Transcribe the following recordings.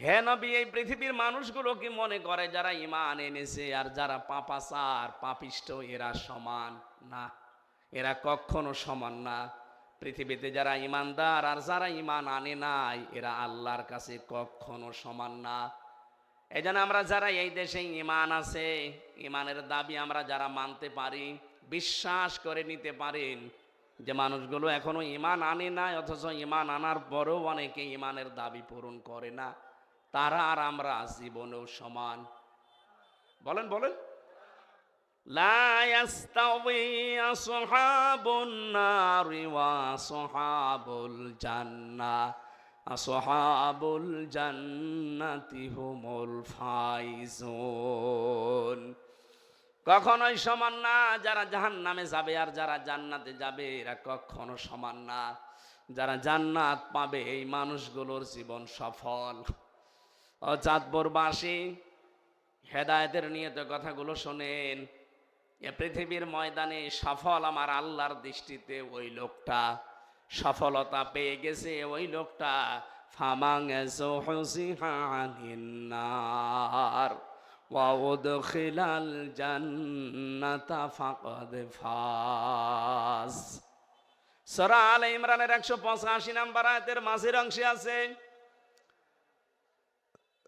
হে নবী, এই পৃথিবীর মানুষগুলো কি মনে করে যারা ঈমান এনেছে আর যারা পাপাচার পাপিষ্ঠ এরা সমান? না, এরা কখনো সমান না। পৃথিবীতে যারা ঈমানদার আর যারা ঈমান আনে নাই এরা আল্লাহর কাছে কখনো সমান না। এই জন্য আমরা যারা এই দেশে ঈমান আছে, ঈমানের দাবি আমরা যারা মানতে পারি, বিশ্বাস করে নিতে পারেন যে মানুষগুলো এখনো ঈমান আনে নাই, অথচ ঈমান আনার পরেও অনেকে ঈমানের দাবি পূরণ করে না, তারা আর আমরা জীবনেও সমান। বলেন বলেন। লা ইয়াস্তাউই আসহাবুন নারি ওয়া আসহাবুল জান্নাহ, আসহাবুল জান্নাতি হুমুল ফাইজুন। কখনোই সমান না। যারা জাহান্নামে যাবে আর যারা জান্নাতে যাবে এরা কখনো সমান না। যারা জান্নাত পাবে এই মানুষগুলোর জীবন সফল। ও চাঁদপুরবাসী, হেদায়েতের নিয়ত কথাগুলো শোনেন। এ পৃথিবীর ময়দানে সফল আমার আল্লাহর দৃষ্টিতে ওই লোকটা, সফলতা পেয়ে গেছে ওই লোকটা ফামাং যুহজিহা আনিন নার ওয়া উদখিলাল জান্নাতা ফাকাদ ফাজ। সূরা আলে ইমরানের 185 নম্বর আয়াতের মাঝের অংশে আছে,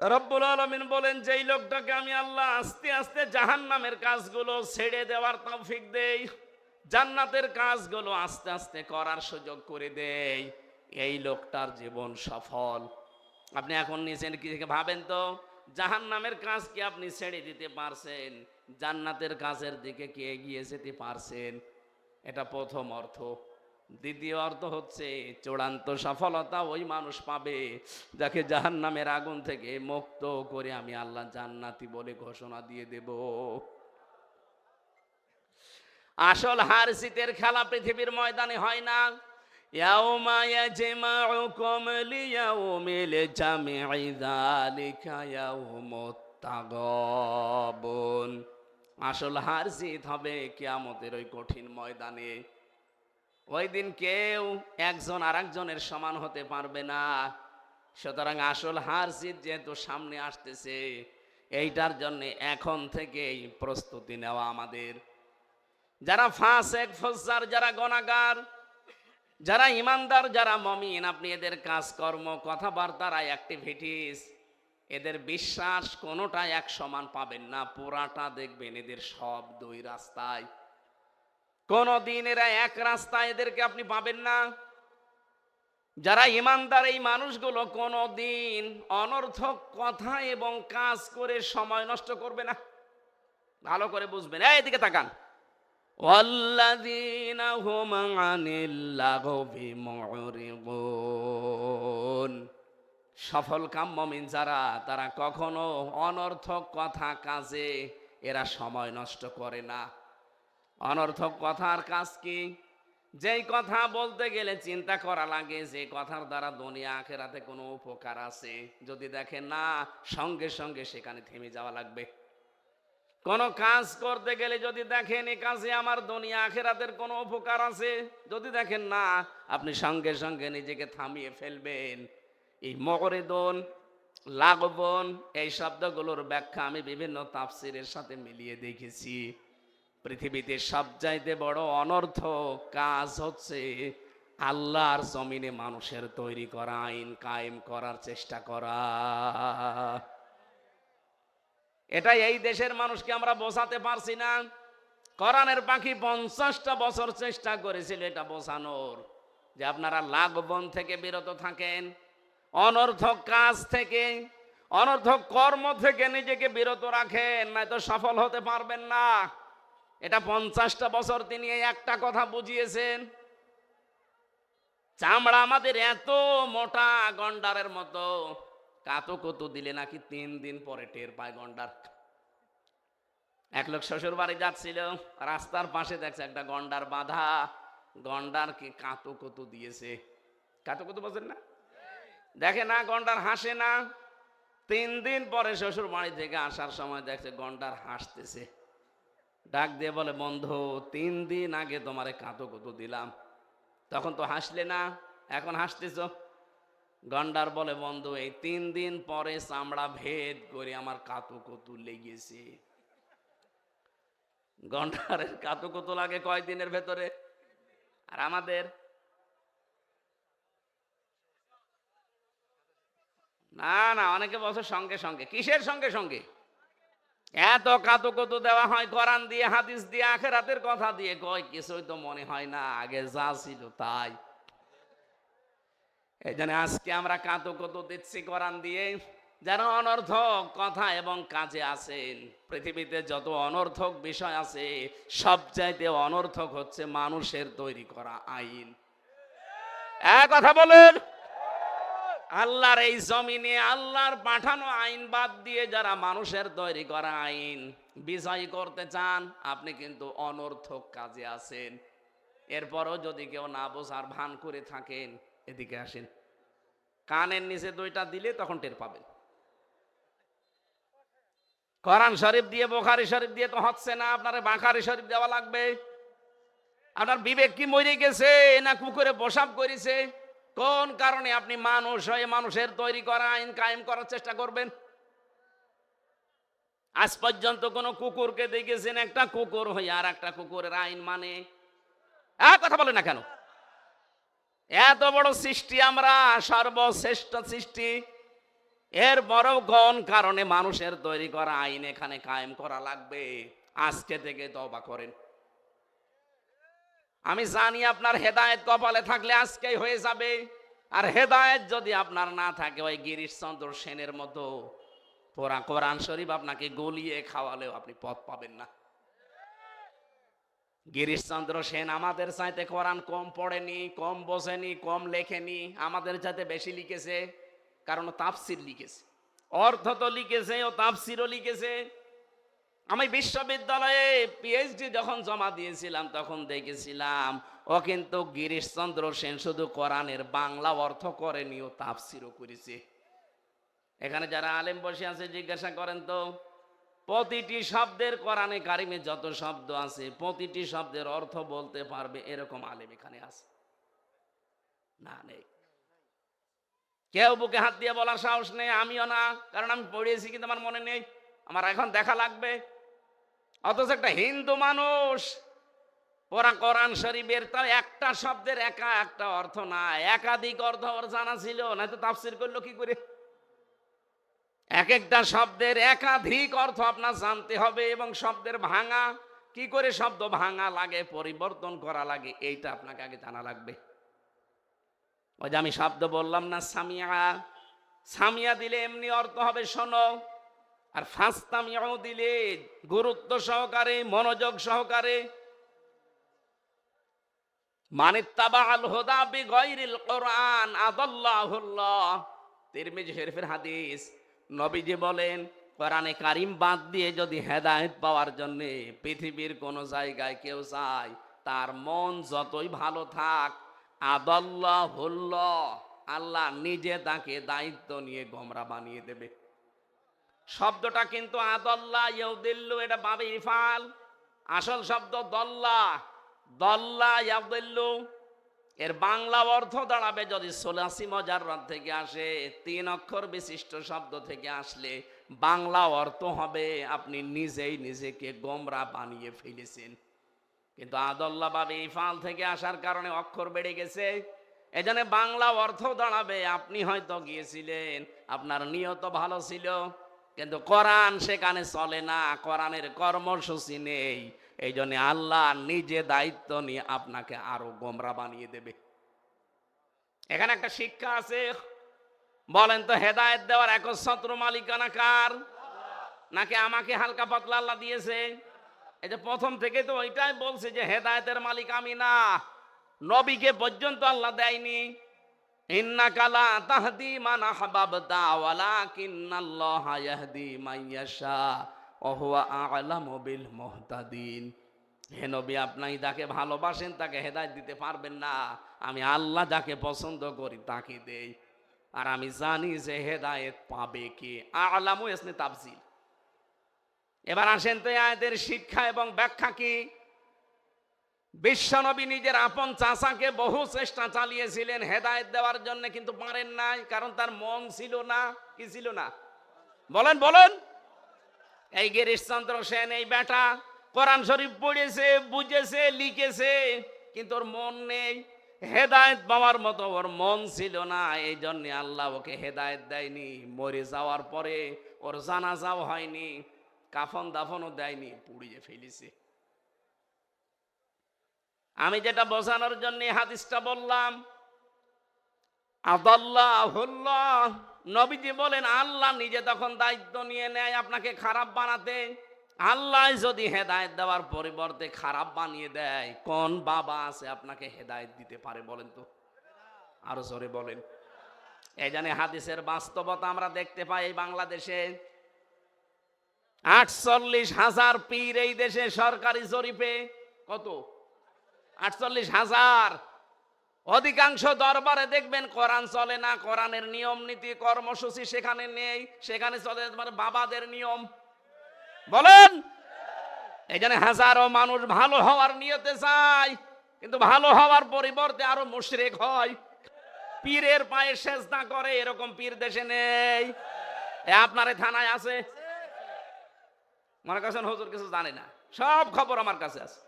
রব্বুল আলামিন বলেন, যেই লোকটাকে আমি আল্লাহ আস্তে আস্তে জাহান্নামের কাজগুলো ছেড়ে দেওয়ার তৌফিক দেই, জান্নাতের কাজগুলো আস্তে আস্তে করার সুযোগ করে দেই, এই লোকটার জীবন সফল। আপনি এখন নিছেন কি ভাবেন তো, জাহান্নামের কাজ কি আপনি ছেড়ে দিতে পারছেন? জান্নাতের কাজের দিকে কি এগিয়ে যেতে পারছেন? এটা প্রথম অর্থ। দ্বিতীয় অর্থ হচ্ছে চূড়ান্ত সফলতা ওই মানুষ পাবে যাকে জাহান্নামের আগুন থেকে মুক্ত করে আমি আল্লাহ জান্নাতি বলে ঘোষণা দিয়ে দেব। আসল হার জিতের খেলা পৃথিবীর ময়দানে হয় না। ইয়াউমা ইয়াজমাউকুম লিয়াউমিল জামঈ যালিকা ইয়াউমুত তাগাবুন। আসল হার জিত হবে কিয়ামতের ওই কঠিন ময়দানে। ওই দিন কেউ একজন আরেকজনের সমান হতে পারবে না। সুতরাং আসল হার জিত যেহেতু সামনে আসতেছে, এইটার জন্য এখন থেকেই প্রস্তুতি নেওয়া আমাদের। যারা ফাসেক ফুজ্জার, যারা গুনাহগার, যারা ইমানদার, যারা মুমিন, আপনি এদের কাজকর্ম, কথাবার্তার, অ্যাক্টিভিটিস, এদের বিশ্বাস কোনোটা এক সমান পাবেন না। পুরাটা দেখবেন এদের সব দুই রাস্তায়। কোনদিন এরা এক রাস্তায় এদেরকে আপনি পাবেন না। যারা ইমানদার এই মানুষগুলো কোনদিন অনর্থক কথা এবং কাজ করে সময় নষ্ট করবে না। ভালো করে বুঝবেন, এদিকে তাকান। ওয়াল্লাযীনা হুম আনিল লাগবি মুরিদুন। সফল কাম মুমিন যারা, তারা কখনো অনর্থক কথা কাজে এরা সময় নষ্ট করে না। অনর্থক কথার কাজ কি? যেই কথা বলতে গেলে চিন্তা করা লাগে যে কথার দ্বারা দুনিয়া আখিরাতে কোনো উপকার আছে, যদি দেখেন না, সঙ্গে সঙ্গে সেখানে থেমে যাওয়া লাগবে। কোন কাজ করতে গেলে যদি দেখেন এই কাজে আমার দুনিয়া আখিরাতের কোনো উপকার আছে, যদি দেখেন না, আপনি সঙ্গে সঙ্গে নিজেকে থামিয়ে ফেলবেন। এই মুরিদুন, লাগবুন, এই শব্দগুলোর ব্যাখ্যা আমি বিভিন্ন তাফসীরের সাথে মিলিয়ে দেখেছি। পৃথিবীতে সবচাইতে বড় অনর্থক কাজ হচ্ছে আল্লাহর জমিনে মানুষের তৈরি করা আইন কায়েম করার চেষ্টা করা। এটা এই দেশের মানুষকে আমরা বোঝাতে পারছি না। কোরআনের পাখি 50টা বছর চেষ্টা করেছিল এটা বোঝানোর, যে আপনারা লাগবন থেকে বিরত থাকেন, অনর্থক কাজ থেকে, অনর্থক কর্ম থেকে নিজেকে বিরত রাখেন, নয়তো সফল হতে পারবেন না। এটা 50টা বছর তিনি এই একটা কথা বুঝিয়েছেন। চামড়া আমাদের এত মোটা, গন্ডারের মতো, কাতো কতু দিলে নাকি 3 দিন পরে টের পায় গন্ডার। এক লোক শ্বশুর বাড়ি যাচ্ছিল, রাস্তার পাশে দেখছে একটা গন্ডার বাঁধা। গন্ডারকে কাতো কতু দিয়েছে। কাতো কতু বোঝেন না? দেখে না, গন্ডার হাসে না। 3 দিন পরে শ্বশুর বাড়ি থেকে আসার সময় দেখছে গন্ডার হাসতেছে। ডাক দিয়ে বলে, বন্ধু, 3 দিন আগে তোমারে কাতো কতু দিলাম, তখন তো হাসলে না, এখন হাসতেছ। গন্ডার বলে, বন্ধু এই 3 দিন পরে চামড়া ভেদ করে আমার কাতু কতু লেগেছে। গন্ডারের কাতু কতু লাগে কয়দিনের ভেতরে, আর আমাদের না না, অনেকে বছর সঙ্গে সঙ্গে। কিসের সঙ্গে সঙ্গে? এত কাতু কতু দেওয়া হয় কোরআন দিয়ে, হাদিস দিয়ে, আখিরাতের কথা দিয়ে, কয় কিছুই তো মনে হয় না, আগে যা ছিল তাই। এই জন্য আজকে আমরা কাতু কতু দিচ্ছি কোরআন দিয়ে। যারা অনর্থক কথা এবং কাজে আছেন, পৃথিবীতে যত অনর্থক বিষয় আছে সবচাইতে অনর্থক হচ্ছে মানুষের তৈরি করা আইন। এক কথা বলেন, আল্লাহর এই জমিনে আল্লাহর পাঠানো আইন বাদ দিয়ে যারা মানুষের তৈরি করা আইন বিজয়ী করতে চান, আপনি কিন্তু অনর্থক কাজে আছেন। এরপরও যদি কেউ না বোঝার ভান করে থাকেন, এদিকে আসেন, কানের নিচে 2টা দিলে তখন টের পাবেন। কোরআন শরীফ দিয়ে, বুখারী শরীফ দিয়ে তো হচ্ছে না, আপনার বুখারী শরীফ দেওয়া লাগবে। আপনার বিবেক কি মরে গেছে না কুকুরে প্রসাব করেছে? কোন কারণে আপনি মানুষ হয়ে মানুষের তৈরি করা আইন কায়েম করার চেষ্টা করবেন? আজ পর্যন্ত কোন কুকুরকে দেখেছেন একটা কুকুর হয়ে আর একটা কুকুরের আইন মানে? কথা বলে না কেন? এত বড় সৃষ্টি আমরা, সর্বশ্রেষ্ঠ সৃষ্টি, এর বড় কোন কারণে মানুষের তৈরি করা আইন এখানে কায়েম করা লাগবে? আজকে থেকে তওবা করেন। আমি জানি আপনার হেদায়েত কপালে থাকলে আজকেই হয়ে যাবে, আর হেদায়েত যদি আপনার না থাকে, ওই গিরিশচন্দ্র সেনের মতো পুরা কোরআন শরীফ আপনাকে গলিয়ে খাওয়ালেও আপনি পথ পাবেন না। গিরিশচন্দ্র সেন আমাদের চাইতে কোরআন কম পড়েনি, কম বোঝেনি, কম লেখেনি, আমাদের চাইতে বেশি লিখেছে। কারণ তাফসির লিখেছে, অর্থ তো লিখেছে, ও তাফসিরও লিখেছে। আমি বিশ্ববিদ্যালয়ে পিএইচডি যখন জমা দিয়েছিলাম তখন দেখেছিলাম ও কিন্তু গিরিশচন্দ্র সেন শুধু কোরআনের বাংলা অর্থ করেনি, ও তাফসিরও করেছে। এখানে যারা আলেম বসে আছে জিজ্ঞাসা করেন তো, প্রতিটি শব্দের, কোরআনে কারিমে যত শব্দ আছে প্রতিটি শব্দের অর্থ বলতে পারবে এরকম আলেম এখানে আছে? না, নেই। কেউ বুকে হাত দিয়ে বলার সাহস নেই, আমিও না, কারণ আমি পড়িয়েছি কিন্তু আমার মনে নেই, আমার এখন দেখা লাগবে। অথচ একটা হিন্দু মানুষ ওরা কোরআন শরীফের তাও একটা শব্দের একা একটা অর্থ না, একাধিক অর্থ ওর জানা ছিল, না তো তাফসীর করলো কি করে? এক একটা শব্দের একাধিক অর্থ আপনার জানতে হবে, এবং শব্দের ভাঙা, কি করে শব্দ ভাঙা লাগে, পরিবর্তন করা লাগে, এইটা আপনাকে আগে জানা লাগবে। ওই যে আমি শব্দ বললাম না, সামিয়া, সামিয়া দিলে এমনি অর্থ হবে শোনো, আর ফাস্তামিউ দিলে গুরুত্ব সহকারে, মনোযোগ সহকারে। মানিত্তাবাআল হুদা বিগাইরিল কোরআন আদাল্লাহুল্লাহ, তিরমিজি শরীফের হাদিস। নবীজি বলেন, কোরআনে কারিম বাদ দিয়ে যদি হেদায়েত পাওয়ার জন্য পৃথিবীর কোন জায়গায় কেউ যায়, তার মন যতই ভালো থাক, আদাল্লাহুল্লাহ, আল্লাহ নিজে তাকে দায়িত্ব নিয়ে গোমরা বানিয়ে দেবে। শব্দটা কিন্তু আদাল্লাহ ইয়াউদিল্লু, এটা বাবে ইফাল, আসল শব্দ দল্লা, দল্লা ইয়াউদিল্লু। এর বাংলা অর্থ দাঁড়াবে, যদি সোলাসি মুজাররাদ থেকে আসে, 3 অক্ষর বিশিষ্ট শব্দ থেকে আসলে বাংলা অর্থ হবে আপনি নিজেই নিজেকে গোমরা বানিয়ে ফেলেছেন। কিন্তু আদাল্লাহ বাবে ইফাল থেকে আসার কারণে অক্ষর বেড়ে গেছে, এজন্য বাংলা অর্থ দাঁড়াবে আপনি হয়তো গিয়েছিলেন, আপনার নিয়ত ভালো ছিল, কিন্তু কোরআন সেখানে চলে না, কোরআনের কর্মসূচি নেই। এই জন্য আল্লাহ নিজে দায়িত্ব নিয়ে আপনাকে আরো গোমরা বানিয়ে দেবে। এখানে একটা শিক্ষা আছে, বলেন তো, হেদায়েত দেওয়ার একচ্ছত্র মালিকানা কার? নাকি আমাকে হালকা পাতলা আল্লাহ দিয়েছে? এই যে প্রথম থেকে তো ওইটাই বলছে যে হেদায়েতের মালিক আমি না, নবীকে পর্যন্ত আল্লাহ দেয়নি। ইন্নাকা লা তাহদি মান আহবাবতা ওয়ালাকিন্নাল্লাহা ইয়াহদি মান ইয়াশা ওয়া হুয়া আ'লামু বিল মুহতাদিন। হে নবী, আপনি যাকে ভালোবাসেন তাকে হেদায়েত দিতে পারবেন না, আমি আল্লাহ যাকে পছন্দ করি তাকে দেই, আর আমি জানি যে হেদায়েত পাবে কে। আ'লামু ইসনে তাফসীর। এবার আসেন তো আয়াতের শিক্ষা এবং ব্যাখ্যা কি? বিশ্বনবী নিজের আপন চাচাকে বহু চেষ্টা চালিয়েছিলেন হেদায়েত দেওয়ার জন্য, কিন্তু পারেন নাই, কারণ তার মন ছিল না। কি ছিল না? বলেন বলেন। এই গিরিশচন্দ্র সেন, এই বেটা কোরআন শরীফ পড়েছে, বুঝেছে, লিখেছে, কিন্তু ওর মন নেই। হেদায়েত পাওয়ার মতো ওর মন ছিল না, এই জন্য আল্লাহ ওকে হেদায়েত দেয়নি। মরে যাওয়ার পরে ওর জানাজাও হয়নি, কাফন দাফনও দেয়নি, পুড়িয়ে ফেলেছে। আমি যেটা বোঝানোর জন্য হাদিসটা বললাম, আদাল্লাহুল্লাহ, নবীজি বলেন আল্লাহ নিজে তখন দায়িত্ব নিয়ে নেয় আপনাকে খারাপ বানাতে। আল্লাহ যদি হেদায়েত দেওয়ার পরিবর্তে খারাপ বানিয়ে দেয়, কোন বাবা আছে আপনাকে হেদায়েত দিতে পারে বলেন তো? আরো জোরে বলেন। এই জন্য হাদিসের বাস্তবতা আমরা দেখতে পাই এই বাংলাদেশে 48,000 পীর এই দেশে সরকারি জরিপে। কত? 48,000। অধিকাংশ দরবারে দেখবেন কোরআন চলে না, কোরআনের নিয়ম নীতি কর্মসূচি সেখানে নেই, সেখানে চলে বাবাদের নিয়ম। বলেন। এই জন্য হাজারো মানুষ ভালো হওয়ার নিয়তে চায়, কিন্তু ভালো হওয়ার পরিবর্তে আরো মুশরিক হয়, পীরের পায়ে সেজদা করে। এরকম পীর দেশে নেই। আপনার থানায় আছে, মনে করছেন হুজুর কিছু জানে না, সব খবর আমার কাছে আছে।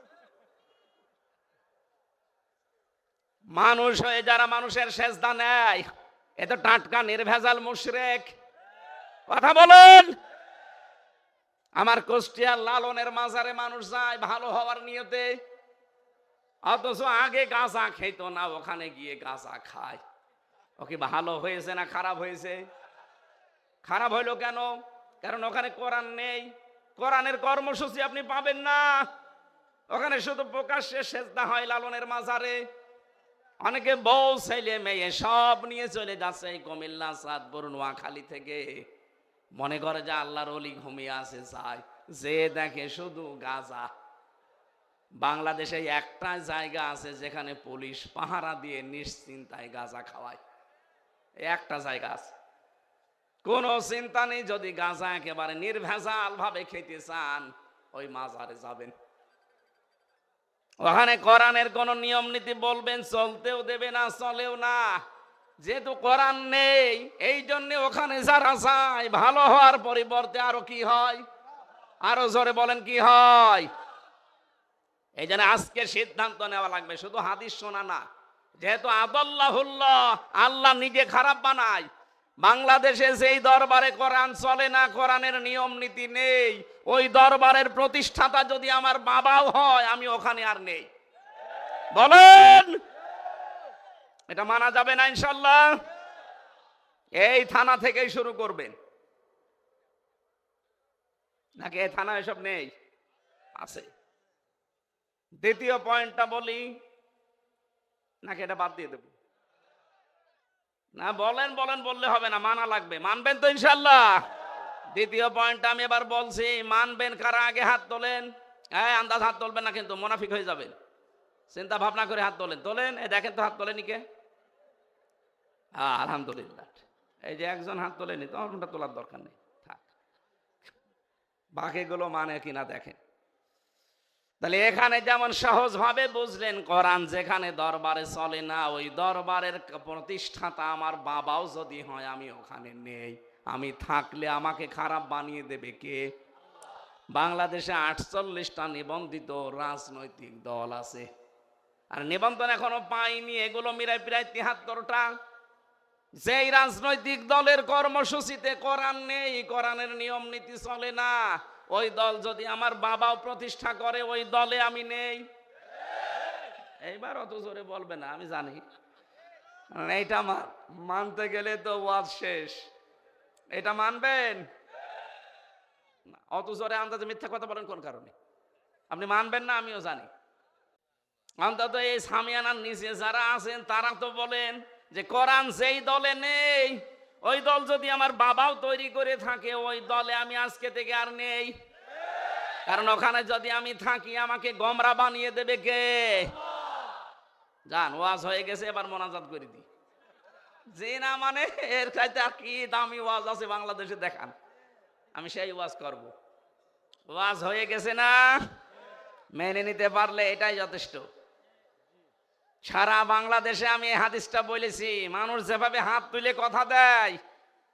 মানুষ হয়ে যারা মানুষের সেজদা নেয়, এ তো টাটকা নির্ভেজাল মুশরিক। কথা বলেন। আমার কুষ্টিয়ার লালনের মাজারে মানুষ যায় ভালো হওয়ার নিয়তে, অথচ আগে গাঁজা খেত না, ওখানে গিয়ে গাঁজা খায়। ওকে ভালো হয়েছে না খারাপ হয়েছে? খারাপ হইলো কেন? কারণ ওখানে কোরআন নেই, কোরআনের কর্মসূচি আপনি পাবেন না। ওখানে শুধু প্রকাশ্যে সেজদা হয় লালনের মাজারে। অনেকে বউ ছেলে মেয়ে সব নিয়ে চলে যাচ্ছে এই কুমিল্লা, চাঁদপুর, নোয়াখালী থেকে, মনে করে যে আল্লাহর ওলি ঘুমিয়ে আছে, যায় যে দেখে শুধু গাঁজা। বাংলাদেশে একটা জায়গা আছে যেখানে পুলিশ পাহারা দিয়ে নিশ্চিন্তায় গাঁজা খাওয়ায়, একটা জায়গা আছে, কোনো চিন্তা নেই। যদি গাঁজা একেবারে নির্ভেজাল ভাবে খেতে চান, ওই মাজারে যাবেন, ওখানে কোরআনের কোন নিয়ম নীতি বলবেন, চলতেও দেবে না, চলেও না। যেহেতু কোরআন নেই, এই জন্য ওখানে যারা যায় ভালো হওয়ার পরিবর্তে আরো কি হয়? আরো জোরে বলেন, কি হয়? এই জন্য আজকে সিদ্ধান্ত নেওয়া লাগবে, শুধু হাদিস শোনা না। যেহেতু আদাল্লাহুল্লাহ, আল্লাহ নিজে খারাপ বানায়। বাংলাদেশে যেই দরবারে কোরআন চলে না, কোরআনের নিয়ম নীতি নেই, ওই দরবারের প্রতিষ্ঠাতা যদি আমার বাবাও হয়, আমি ওখানে আর নেই। বলেন। এটা মানা যাবে না ইনশাল্লাহ। এই থানা থেকেই শুরু করবেন, নাকি এই থানা এসব নেই? আছে। দ্বিতীয় পয়েন্টটা বলি নাকি এটা বাদ দিয়ে দেব? না, বলেন বলেন, বললে হবে না, মানা লাগবে। মানবেন তো ইনশাল্লাহ? দ্বিতীয় পয়েন্টটা আমি এবার বলছি, মানবেন কারা? আগে হাত তোলেন। হ্যাঁ, আন্দাজ হাত তোলবেন না কিন্তু, মুনাফিক হয়ে যাবেন। চিন্তা ভাবনা করে হাত তোলেন। তোলেন, এই দেখেন তো হাত তোলেনি কে? আলহামদুলিল্লাহ। এই যে একজন হাত তোলেনি, তো ওটা তোলার দরকার নেই, থাক। বাকিগুলো মানে কিনা দেখেন। তাহলে এখানে যেমন সহজ ভাবে বুঝলেন, কোরআন যেখানে দরবারে চলে না, ওই দরবারের প্রতিষ্ঠাতা আমার বাবাও যদি হয়, আমি ওখানে নেই। আমি থাকলে আমাকে খারাপ বানিয়ে দেবে কে? বাংলাদেশে 48টা নিবন্ধিত রাজনৈতিক দল আছে, আর নিবন্ধন এখনো পাইনি, এগুলো মিরাই প্রায় 73টা। যেই রাজনৈতিক দলের কর্মসূচিতে কোরআন নেই, কোরআনের নিয়ম নীতি চলে না, ওই দল যদি আমার বাবাও প্রতিষ্ঠা করে, ওই দলে আমি নেই। এইবার অত জোরে বলবে না, আমি জানি। এইটা মানতে গেলে তো ওয়াজ শেষ। এটা মানবেন? অত জোরে আন্দাজে মিথ্যা কথা বলেন কোন কারণে? আপনি মানবেন না, আমিও জানি। অন্তত এই সামিয়ানার নিচে যারা আছেন তারা তো বলেন যে কোরআন যেই দলে নেই, ওই দল যদি আমার বাবাও তৈরি করে থাকে, ওই দলে আমি আজকে থেকে আর নেই। কারণ ওখানে যদি আমি থাকি, আমাকে গোমরা বানিয়ে দেবে কে? জান, ওয়াজ হয়ে গেছে, এবার মোনাজাত করে দিই। যে না মানে, এর চাইতে আর কি দামি ওয়াজ আছে বাংলাদেশে দেখান, আমি সেই ওয়াজ করব। ওয়াজ হয়ে গেছে না? মেনে নিতে পারলে এটাই যথেষ্ট। সারা বাংলাদেশে আমি এই হাদিসটা বলেছি, মানুষ যেভাবে হাত তুলে কথা দেয়,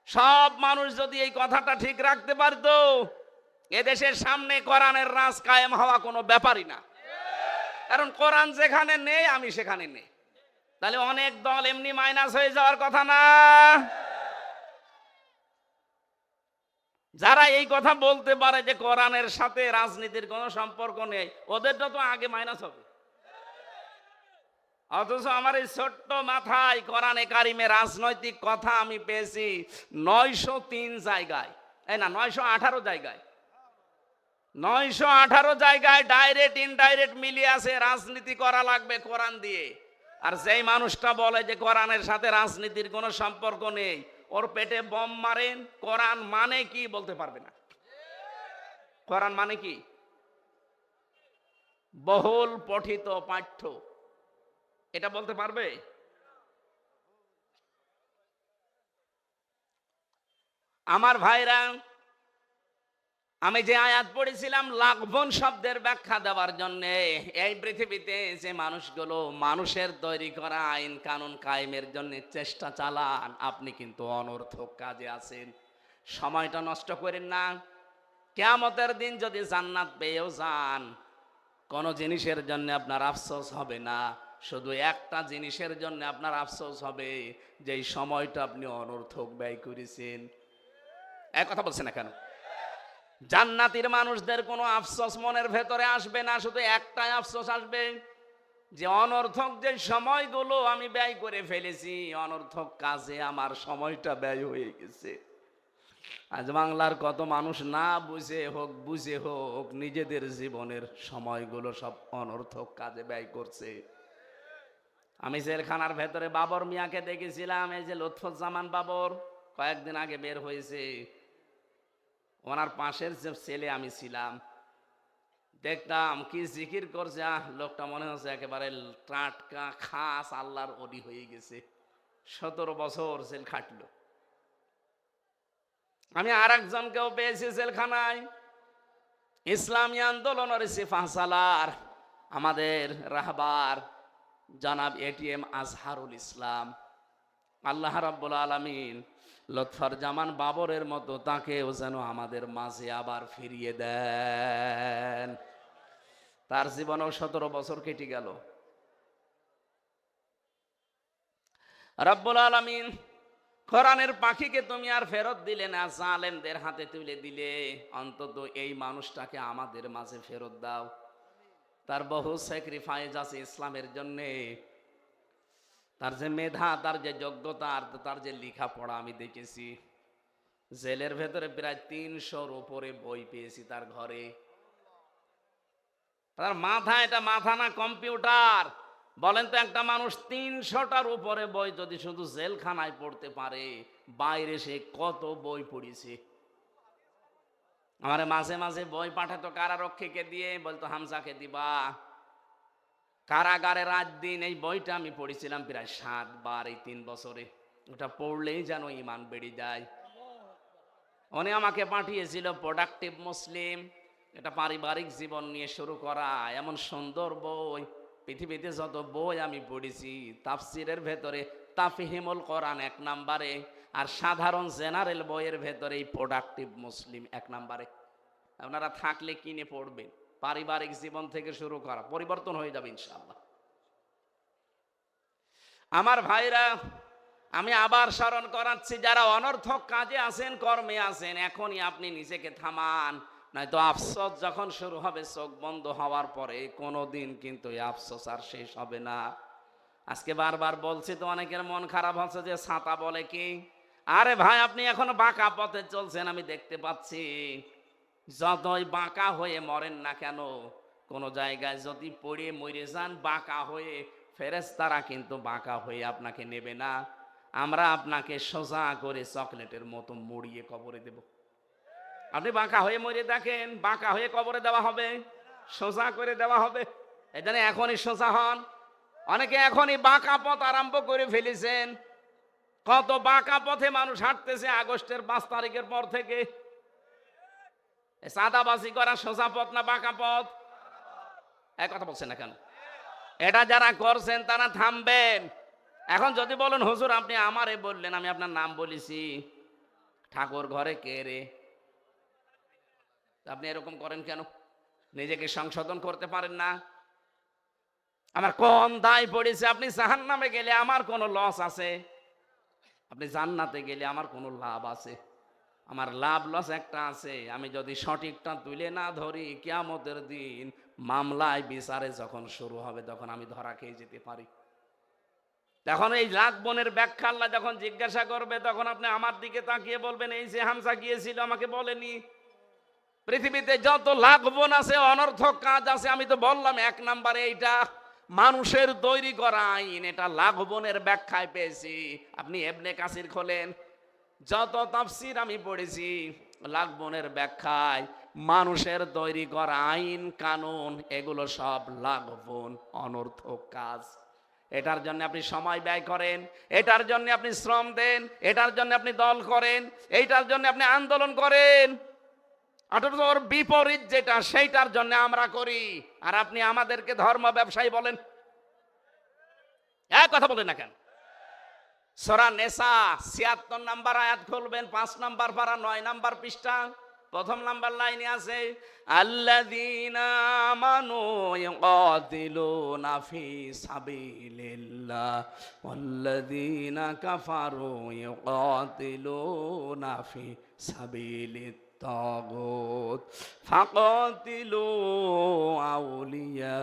সব মানুষ যদি এই কথাটা ঠিক রাখতে পারতো, এদেশের সামনে কোরআনের রাজ কায়েম হওয়া কোনো ব্যাপারই না। কারণ কোরআন যেখানে নেই আমি সেখানে নেই, তাহলে অনেক দল এমনি মাইনাস হয়ে যাওয়ার কথা না। যারা এই কথা বলতে পারে যে কোরআনের সাথে রাজনীতির কোনো সম্পর্ক নেই, ওদেরটা তো আগে মাইনাস হবে। অথচ আমার এই ছোট্ট মাথায় কোরআনে কারিমে রাজনৈতিক কথা আমি পেয়েছি 903 জায়গায়, এই না 918 জায়গায়। 918 জায়গায় ডাইরেক্ট ইনডাইরেক্ট মিলিয়ে আছে রাজনীতি করা লাগবে কোরআন দিয়ে। আর যেই মানুষটা বলে যে কোরআনের সাথে রাজনীতির কোনো সম্পর্ক নেই, ওর পেটে বম মারেন, কোরআন মানে কি বলতে পারবে না। কোরআন মানে কি? বহুল পঠিত পাঠ্য, এটা বলতে পারবে? আমার ভাইরা, আমি যে আয়াত পড়েছিলাম লাঘবন শব্দের ব্যাখ্যা দেওয়ার জন্য, এই পৃথিবীতে যে মানুষগুলো মানুষের তৈরি করা আইন কানুন কায়েমের জন্য চেষ্টা চালান, আপনি কিন্তু অনর্থক কাজে আছেন। সময়টা নষ্ট করেন না। কিয়ামতের দিন যদি জান্নাত পেয়েও যান, কোন জিনিসের জন্য আপনার আফসোস হবে না, শুধু একটা জিনিসের জন্য আপনার আফসোস হবে, যে এই সময়টা আপনি অনর্থক ব্যয় করেছেন। এক কথা বলছেন না কেন? জান্নাতীর মানুষদের কোনো আফসোস মনের ভেতরে আসবে না, শুধু একটাই আফসোস আসবে, যে অনর্থক যে সময়গুলো আমি ব্যয় করে ফেলেছি, অনর্থক কাজে আমার সময়টা ব্যয় হয়ে গেছে। আজ বাংলার কত মানুষ না বুঝে হোক বুঝে হোক নিজেদের জীবনের সময়গুলো সব অনর্থক কাজে ব্যয় করছে। আমি জেলখানার ভেতরে বাবর মিয়াকে দেখেছিলাম, এই যে লুৎফুজ্জামান বাবর, কয়েকদিন আগে বের হয়েছে। ওনার পাশের যে ছেলে আমি ছিলাম, দেখতাম কি জিকির করছে, লোকটা মনে হচ্ছে একেবারে টাটকা খাস আল্লাহর ওলি হয়ে গেছে। 17 বছর জেল খাটলো। আমি আর একজনকেও পেয়েছি জেলখানায়, ইসলামী আন্দোলনের সিফা সালার, আমাদের রাহবার জনাব এটিএম আজহারুল ইসলাম। আল্লাহ রাব্বুল আলামিন লুৎফুজ্জামান বাবরের মতো তাকেও যেন আমাদের মাঝে আবার ফিরিয়ে দেন। তার জীবনেও 17 বছর কেটে গেল। রাব্বুল আলামিন কোরআনের পাখিকে তুমি আর ফেরত দিলে না, জালেমদের হাতে তুলে দিলে, অন্তত এই মানুষটাকে আমাদের মাঝে ফেরত দাও। তার বহু স্যাক্রিফাইস আছে ইসলামের জন্যে। তার যে মেধা, তার যে যোগ্যতা, আর তার যে লেখাপড়া আমি দেখেছি। জেলের ভেতরে প্রায় 300-র উপরে বই পেয়েছি তার ঘরে। তার মাথা, এটা মাথা না কম্পিউটার। বলেন তো, একটা মানুষ 300টার উপরে বই যদি শুধু জেলখানায় পড়তে পারে, বাইরে সে কত বই পড়েছে। আমার মাঝে মাঝে বই পাঠাতো কারারক্ষীকে দিয়ে, বলতো হামজাকে দিবা। কারাগারে রাত দিন এই বইটা আমি পড়েছিলাম প্রায় 7 বার এই 3 বছরে। ওটা পড়লেই যেন ঈমান বেড়ে যায়। উনি আমাকে পাঠিয়েছিল প্রোডাক্টিভ মুসলিম, এটা পারিবারিক জীবন নিয়ে শুরু করা। এমন সুন্দর বই, পৃথিবীতে যত বই আমি পড়েছি, তাফসিরের ভেতরে তাফহিমুল কোরআন 1 নম্বরে, আর সাধারণ জেনারেল বইয়ের ভেতরে এই প্রোডাক্টিভ মুসলিম 1 নম্বরে। আপনারা থাকলে কিনে পড়বেন। পারিবারিক জীবন থেকে শুরু করা, পরিবর্তন হয়ে যাবে ইনশাআল্লাহ। আমার ভাইরা, আমি আবার স্মরণ করাচ্ছি, যারা অনর্থক কাজে আছেন, কর্মে আছেন, এখনই আপনি নিজেকে থামান, নয়তো আফসোস যখন শুরু হবে চোখ বন্ধ হওয়ার পরে, কোনোদিন কিন্তু এই আফসোস আর শেষ হবে না। আজকে বারবার বলছি তো, অনেকের মন খারাপ হচ্ছে যে ছাতা বলে কি। আরে ভাই, আপনি এখনো বাঁকা পথে চলছেন, আমি দেখতে পাচ্ছি। যতই বাঁকা হয়ে মরেন না কেন, কোন জায়গায় যদি পড়ে মরে যান বাঁকা হয়ে, ফেরেশতারা কিন্তু বাঁকা হয়ে আপনাকে নেবে না। আমরা আপনাকে সোজা করে চকলেটের মতো মুড়িয়ে কবরে দেব। আপনি বাঁকা হয়ে মরে দেখেন, বাঁকা হয়ে কবরে দেওয়া হবে, সোজা করে দেওয়া হবে। এই জন্য এখনই সোজা হন। অনেকে এখনই বাঁকা পথ আরম্ভ করে ফেলেছেন। কত বাঁকা পথে মানুষ হাঁটতেছে আগস্টের 5 তারিখের পর থেকে। চাঁদাবাজি করা সোজা পথ না বাঁকা পথ? এক কথা বলছেন না কেন? এটা যারা করছেন তারা থামবেন। এখন যদি বলেন হুজুর আপনি আমারে বললেন, আমি আপনার নাম বলেছি, ঠাকুর ঘরে কে রে, আপনি এরকম করেন কেন? নিজেকে সংশোধন করতে পারেন না? আমার কোন দায় পড়েছে? আপনি জাহান্নামে গেলে আমার কোনো লস আছে? আপনি জান্নাতে গেলে আমার কোনো লাভ আছে? আমার লাভ লস একটা আছে, আমি যদি সঠিকটা তুলে না ধরি, কিয়ামতের দিন মামলায় বিচারে যখন শুরু হবে তখন আমি ধরা খেয়ে যেতে পারি। তখন এই লাখ বোনের ব্যাখ্যা আল্লাহ যখন জিজ্ঞাসা করবে, তখন আপনি আমার দিকে তাকিয়ে বলবেন এই যে হামজা গিয়েছিল আমাকে বলেনি। পৃথিবীতে যত লাখ বোন আছে, অনর্থক কাজ আছে, আমি তো বললাম এক নম্বরে এইটা মানুষের তৈরি করা আইন, এটা লাখ বোনের ব্যাখ্যায় পেয়েছি। আপনি ইবনে কাসির খোলেন, যত তাফসীর আমি পড়েছি, লাখ বোনের ব্যাখ্যায় মানুষের তৈরি করা আইন কানুন এগুলো সব লাখ বোন, অনর্থক কাজ। এটার জন্য আপনি সময় ব্যয় করেন, এটার জন্য আপনি শ্রম দেন, এটার জন্য আপনি দল করেন, এইটার জন্য আপনি আন্দোলন করেন, ওর বিপরীত যেটা সেইটার জন্য আমরা করি। আর আপনি আমাদেরকে ধর্ম ব্যবসায়ী বলেন? এক কথা বলেন না কেন? সূরা নেসা ৭৬ নাম্বার আয়াত খুলবেন, ৫ নাম্বার পারা ৯ নাম্বার পৃষ্ঠা, প্রথম নাম্বার লাইনে আছে আল্লাযীনা আমানু ইউকাতিলুনা ফি সাবিলিল্লাহ ওয়াল্লাযীনা কাফারু ইউকাতিলুনা ফি সাবিলিত তাগুত ফাকাতিলু আউলিয়া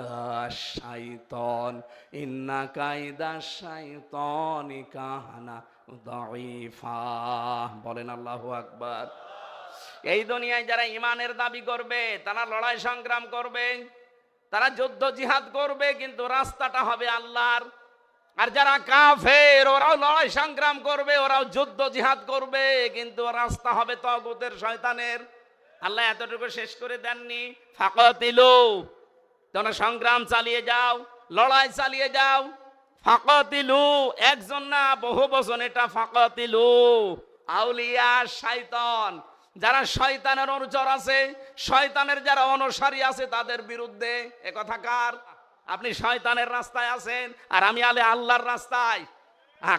শাইতান ইন্না কায়দা শাইতানি কানা দাঈফা। বলেন আল্লাহু আকবার। এই দুনিয়ায় যারা ইমানের দাবি করবে তারা লড়াই সংগ্রাম করবে, তারা যুদ্ধ জিহাদ করবে, কিন্তু রাস্তাটা হবে আল্লাহর। আর যারা কাফের ওরাও লড়াই সংগ্রাম করবে, ওরাও যুদ্ধ জিহাদ করবে, কিন্তু রাস্তা হবে তাগুতের, শয়তানের। আল্লাহ এতটুকু শেষ করে দেননি, ফাকাতিলু, তোমরা সংগ্রাম চালিয়ে যাও, লড়াই চালিয়ে যাও। ফাকাতিলু একজন না, বহু বচন এটা, ফাকাতিলু আউলিয়া শয়তান, যারা শয়তানের অনুচর আছে, শয়তানের যারা অনুসারী আছে তাদের বিরুদ্ধে। এ কথা কার? আপনি শয়তানের রাস্তায় আছেন আর আমি আল্লাহর রাস্তায়।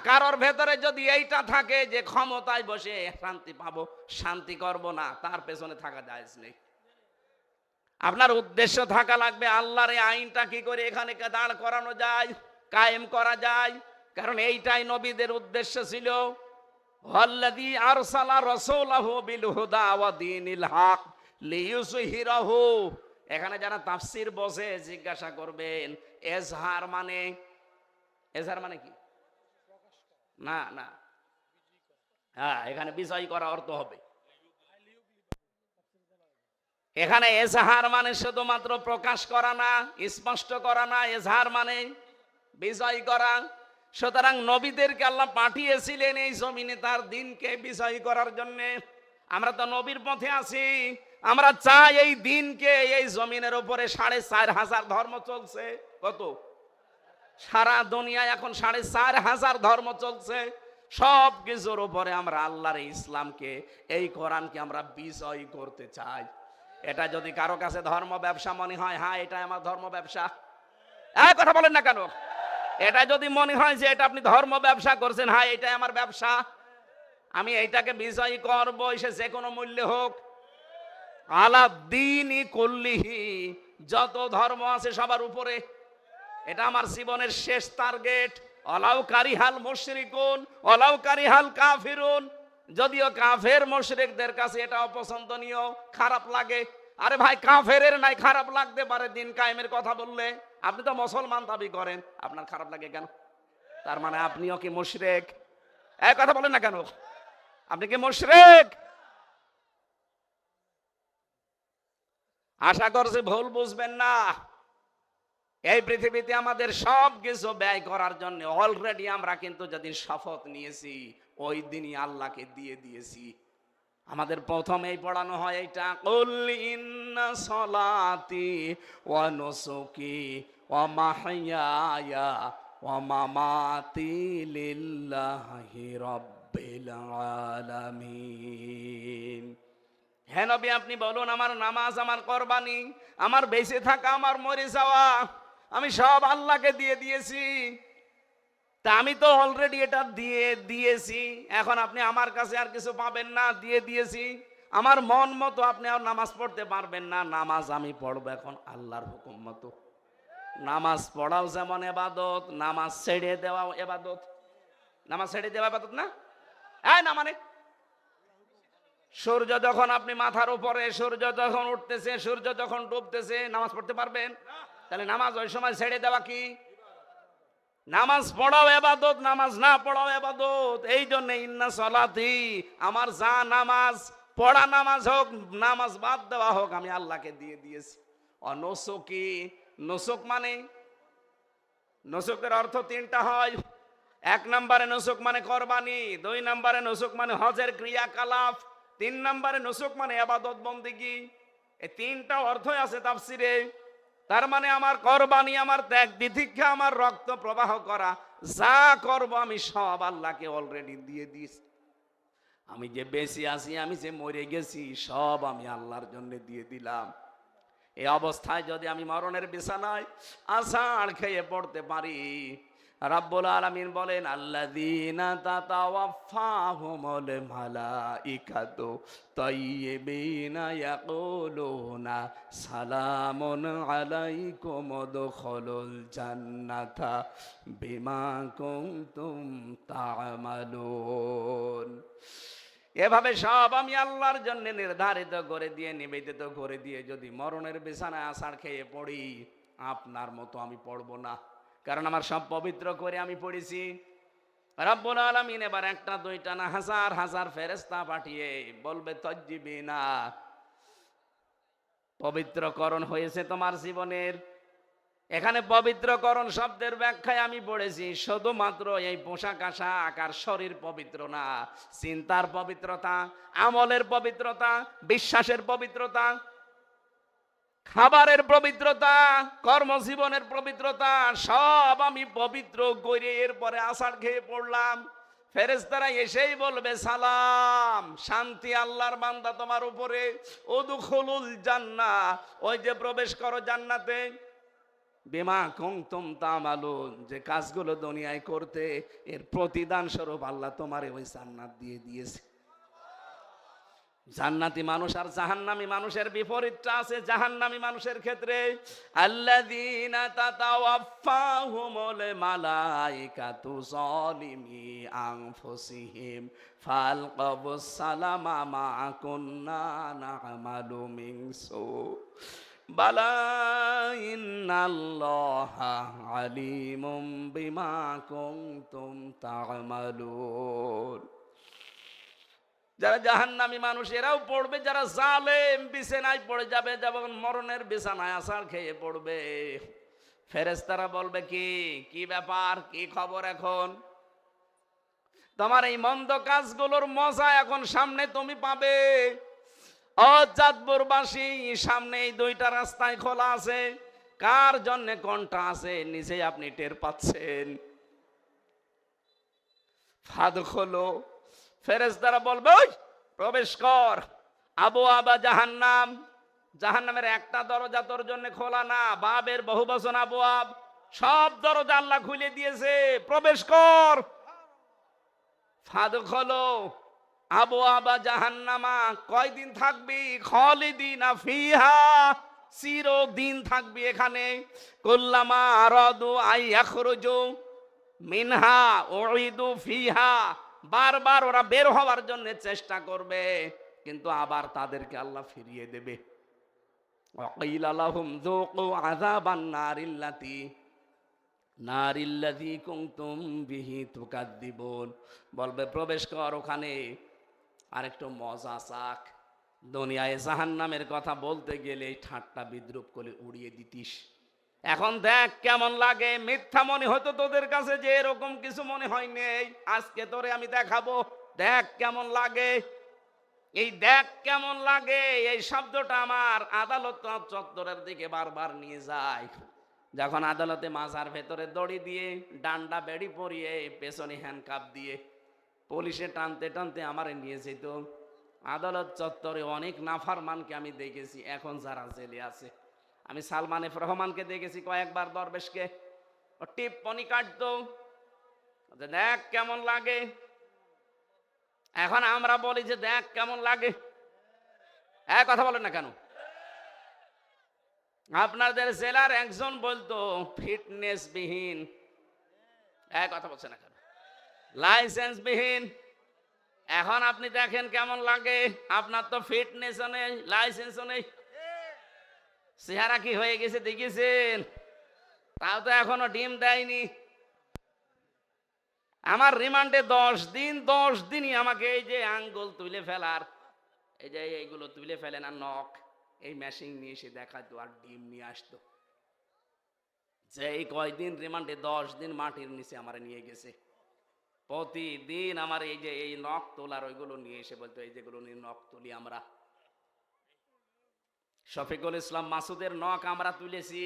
কারোর ভেতরে যদি এইটা থাকে যে ক্ষমতায় বসে শান্তি পাবো, শান্তি করব না, তার পেছনে থাকা জায়েজ নেই। আপনার উদ্দেশ্য থাকা লাগবে আল্লাহর এই আইনটা কি করে এখানে দাঁড় করানো যায়, কায়েম করা যায়। কারণ এইটাই নবীদের উদ্দেশ্য ছিল। ওয়াল্লাযী আরসালা রাসূলাহু বিল হুদা ওয়া দীনিল হক লিইয়ুযহিরাহু। এখানে যারা তাফসীর বোঝে জিজ্ঞাসা করবেন এজহার মানে, এজহার মানে কি? না না, হ্যাঁ, এখানে বিজয় করা অর্থ হবে। এখানে এজহার মানে শুধুমাত্র প্রকাশ করা না, স্পষ্ট করা না, এজহার মানে বিজয় করা। সুতরাং নবীদেরকে আল্লাহ পাঠিয়েছিলেন এই জমিনে তার দিনকে বিজয় করার জন্য। আমরা তো নবীর পথে আছি, আমরা চাই এই দিনকে, এই জমিনের উপরে ৪৫০০ ধর্ম চলছে। কত? সারা দুনিয়ায় এখন ৪৫০০ ধর্ম চলছে। সব কিছুর উপরে আমরা আল্লাহর ইসলামকে, এই কোরআনকে আমরা বিজয় করতে চাই। এটা যদি কারো কাছে ধর্ম ব্যবসা মনে হয়, হ্যাঁ এটা আমার ধর্ম ব্যবসা, এই কথা বলেন না কেন? এটা যদি মনে হয় যে এটা আপনি ধর্ম ব্যবসা করছেন, হ্যাঁ এটাই আমার ব্যবসা, আমি এইটাকে বিজয়ী করবো, সে যে কোনো মূল্যে হোক। আলা দ্বীনি কুল্লিহি, যত ধর্ম আছে সবার উপরে, এটা আমার জীবনের শেষ টার্গেট। অলাউ কারিহাল মুশরিকুন অলাউ কারিহাল কাফিরুন। যদিও কাফের মুশরিকদের কাছে এটা অপছন্দনীয়, খারাপ লাগে। আরে ভাই, কাফেরের নাই খারাপ লাগতে পারে দিন কায়েমের কথা বললে, আপনি তো মুসলমান দাবি করেন, আপনার খারাপ লাগে কেন? তার মানে আপনিও কি মুশরিক? এই কথা বলেন না কেন? আপনি কি মুশরিক? আশা করছি ভুল বুঝবেন না। এই পৃথিবীতে আমাদের সব কিছু ব্যয় করার জন্য অলরেডি আমরা কিন্তু যেদিন শপথ নিয়েছি ওই দিনই আল্লাহকে দিয়ে দিয়েছি। আমাদের প্রথমেই পড়ানো হয় এইটা, কুল ইন্না সলাতি ওয়া নুসুকি ওয়া মাহইয়ায়া ওয়া মামাতি লিল্লাহি রাব্বিল আলামিন। হে নবী আপনি বলুন, আমার নামাজ, আমার কোরবানি, আমার বেঁচে থাকা, আমার মরে যাওয়া, আমি সব আল্লাহকে দিয়ে দিয়েছি। তা আমি তো অলরেডি এটা দিয়ে দিয়েছি, এখন আপনি আমার কাছে আর কিছু পাবেন না, দিয়ে দিয়েছি। আমার মন মতো আপনি আর নামাজ পড়তে পারবেন না, নামাজ আমি পড়বো এখন আল্লাহর হুকুম মতো। নামাজ পড়াও যেমন এবাদত, নামাজ ছেড়ে দেওয়াও এবাদত। নামাজ ছেড়ে দেওয়া এবাদত না? না মানে সূর্য যখন আপনি মাথার উপরে, সূর্য যখন উঠতেছে, সূর্য যখন ডুবতেছে, নামাজ পড়তে পারবেন? তাহলে নামাজ ওই সময় ছেড়ে দেওয়া কি? নামাজ পড়াও এবাদত, নামাজ না পড়াও এবাদত। এই জন্য ইন্না সলাতি, আমার যা নামাজ পড়া, নামাজ হোক, নামাজ বাদ দেওয়া হোক, আমি আল্লাহকে দিয়ে দিয়েছি। অনসকি, নসক মানে, নসকের অর্থ তিনটা হয়। এক নম্বরে নসক মানে কোরবানি, দুই নম্বরে নসক মানে হজের ক্রিয়াকলাপ, তিন নম্বরে নসক মানে ইবাদত বন্দেগী। এই তিনটা অর্থই আছে তাফসিরে। তার মানে আমার কোরবানি, আমার ত্যাগ তিতিক্ষা, আমার রক্ত প্রবাহ করা, যা করব আমি সব আল্লাহকে অলরেডি দিয়ে দিয়েছি। আমি যে বেঁচে আছি, আমি যে মরে গেছি, সব আমি আল্লাহর জন্য দিয়ে দিলাম। এই অবস্থায় যদি আমি মরণের বিছানায় আষাঢ় খেয়ে পড়তে পারি, রাব্বুল আলামিন বলেন, আল্লাযীনা তাতাওয়াফাহুমুল মালাইকাতু তাইয়্যিবিনা ইয়াকুলুনা সালামুন আলাইকুম উদখুলুল জান্নাতা বিমা কুনতুম তা'মালুন। এভাবে সব আমি আল্লাহর জন্য নির্ধারিত করে দিয়ে, নিবেদিত করে দিয়ে যদি মরণের বিছানায় আষাঢ় খেয়ে পড়ি, আপনার মতো আমি পড়বো না, কারণ আমার সব পবিত্র করে আমি পড়েছি। রব্বুল আলামিন এবার একটা দুইটা না, হাজার হাজার ফেরেশতা পাঠিয়ে বলবে, তাজ্জিবিনা, পবিত্রকরণ হয়েছে তোমার জীবনের। এখানে পবিত্রকরণ শব্দের ব্যাখ্যায় আমি পড়েছি, শুধুমাত্র এই পোশাক আশাক আর শরীর পবিত্র না, চিন্তার পবিত্রতা, আমলের পবিত্রতা, বিশ্বাসের পবিত্রতা, খাবারের পবিত্রতা, কর্মজীবনের পবিত্রতা, সব আমি পবিত্র করে এরপরে আষাঢ় খেয়ে পড়লাম। ফেরেশতারা এসেই বলবে, সালাম, শান্তি আল্লাহর বান্দা তোমার উপরে, উদখুলুল জান্নাহ, ওই যে প্রবেশ করো জান্নাতে, বিমা কুনতুম তা'মালুন, যে কাজগুলো দুনিয়ায় করতে, এর প্রতিদান স্বরূপ আল্লাহ তোমারে ওই জান্নাত দিয়ে দিয়েছে। জান্নাতি মানুষ আর জাহান্নামী মানুষের বিপরীতটা আছে জাহান্নামী মানুষের ক্ষেত্রে। আল্লাযীনা তাতাওয়াফাহুমুল মালাইকাতু যালিমি আনফুসিহিম ফালকাবুস সালামা মা কুন্না না'মালু মিন সু বালা ইন্নাল্লাহা আলিমুম বিমা কুনতুম তা'মালুন। যারা জাহান্নামী মানুষ এরাও পড়বে, যারা জালেম বিছানায় পড়ে যাবে, যেমন মরণের বিছানায় আছাড় খেয়ে পড়বে, ফেরেশতারা বলবে, কি কি ব্যাপার, কি খবর, এখন তোমার এই মন্দ কাজগুলোর মজা এখন সামনে তুমি পাবে। অজাদপুরবাসী, সামনে এই দুইটা রাস্তায় খোলা আছে, কার জন্য কোনটা আছে নিজেই আপনি টের পাচ্ছেন। ফাদখুলু, ফেরেশতারা বলবে, ওই প্রবেশ কর। আবওয়াবা জাহান্নাম, জাহান্নামের একটা দরজা তোর জন্য খোলা না, বাবের বহু বচন আবওয়াব, সব দরজা আল্লাহ খুলে দিয়েছে, প্রবেশ কর। ফাদখুলু আবওয়াবা জাহান্নামা, কয়দিন থাকবি? খালিদিনা ফিহা, চিরদিন থাকবি এখানে। কুল্লামা আরাদু আই ইয়াখরুজু মিনহা উইদু ফিহা, বারবার ওরা বের হওয়ার জন্য চেষ্টা করবে, কিন্তু আবার তাদেরকে আল্লাহ ফিরিয়ে দেবে। ওয়াকিলা লাহুম যুকু আযাবান নারিল্লাযী কুনতুম বিহি তুকাদ্দিবুন, বলবে প্রবেশ কর ওখানে, আরেকটু মজা চাক। দুনিয়ায় জাহান্নামের কথা বলতে গেলে ঠাট্টা বিদ্রুপ করে উড়িয়ে দিতিস, এখন দেখ কেমন লাগে। মিথ্যা মনে হতো তোদের কাছে যে এরকম কিছু মনে হয় নেই, আজকে তোরে আমি দেখাবো, দেখ কেমন লাগে। এই দেখ কেমন লাগে, এই শব্দটা আমার আদালত চত্বরের দিকে বারবার নিয়ে যায়। যখন আদালতে মাজার ভেতরে দড়ি দিয়ে, ডান্ডা বেড়ি পরিয়ে, পেছনে হ্যান্ডকাপ দিয়ে পুলিশে টানতে টানতে আমারে নিয়ে যেত, আদালত চত্বরে অনেক নাফরমানকে আমি দেখেছি এখন যারা জেলে আছে। আমি সালমান এফ রহমানকে দেখেছি কয়েকবার, দরবেশকে। ও টিপ্পনি কাটতো, দেখ কেমন লাগে। এখন আমরা বলি যে দেখ কেমন লাগে। এক কথা বলেন না কেন? আপনাদের জেলার একজন বলতো ফিটনেস বিহীন, এক কথা বলছে না কেন? লাইসেন্স বিহীন। এখন আপনি দেখেন কেমন লাগে। আপনার তো ফিটনেসও নেই, লাইসেন্সও নেই, চেহারা কি হয়ে গেছে দেখেছেন? তাও তো এখনো ডিম দেয়নি। আমার রিমান্ডে 10 দিন, 10 দিনই আমাকে এই যে আঙ্গুল তুলে ফেলার, এই যে এইগুলো তুলে ফেলেন আর নখ, এই মেশিন নিয়ে এসে দেখাতো আর ডিম নিয়ে আসতো। যে এই কয়দিন রিমান্ডে 10 দিন মাটির নিচে আমার নিয়ে গেছে। প্রতিদিন আমার এই যে এই নখ তোলার ওইগুলো নিয়ে এসে বলতো এই যেগুলো নিয়ে নখ তুলি আমরা। শফিকুল ইসলাম মাসুদের নখ আমরা তুলেছি।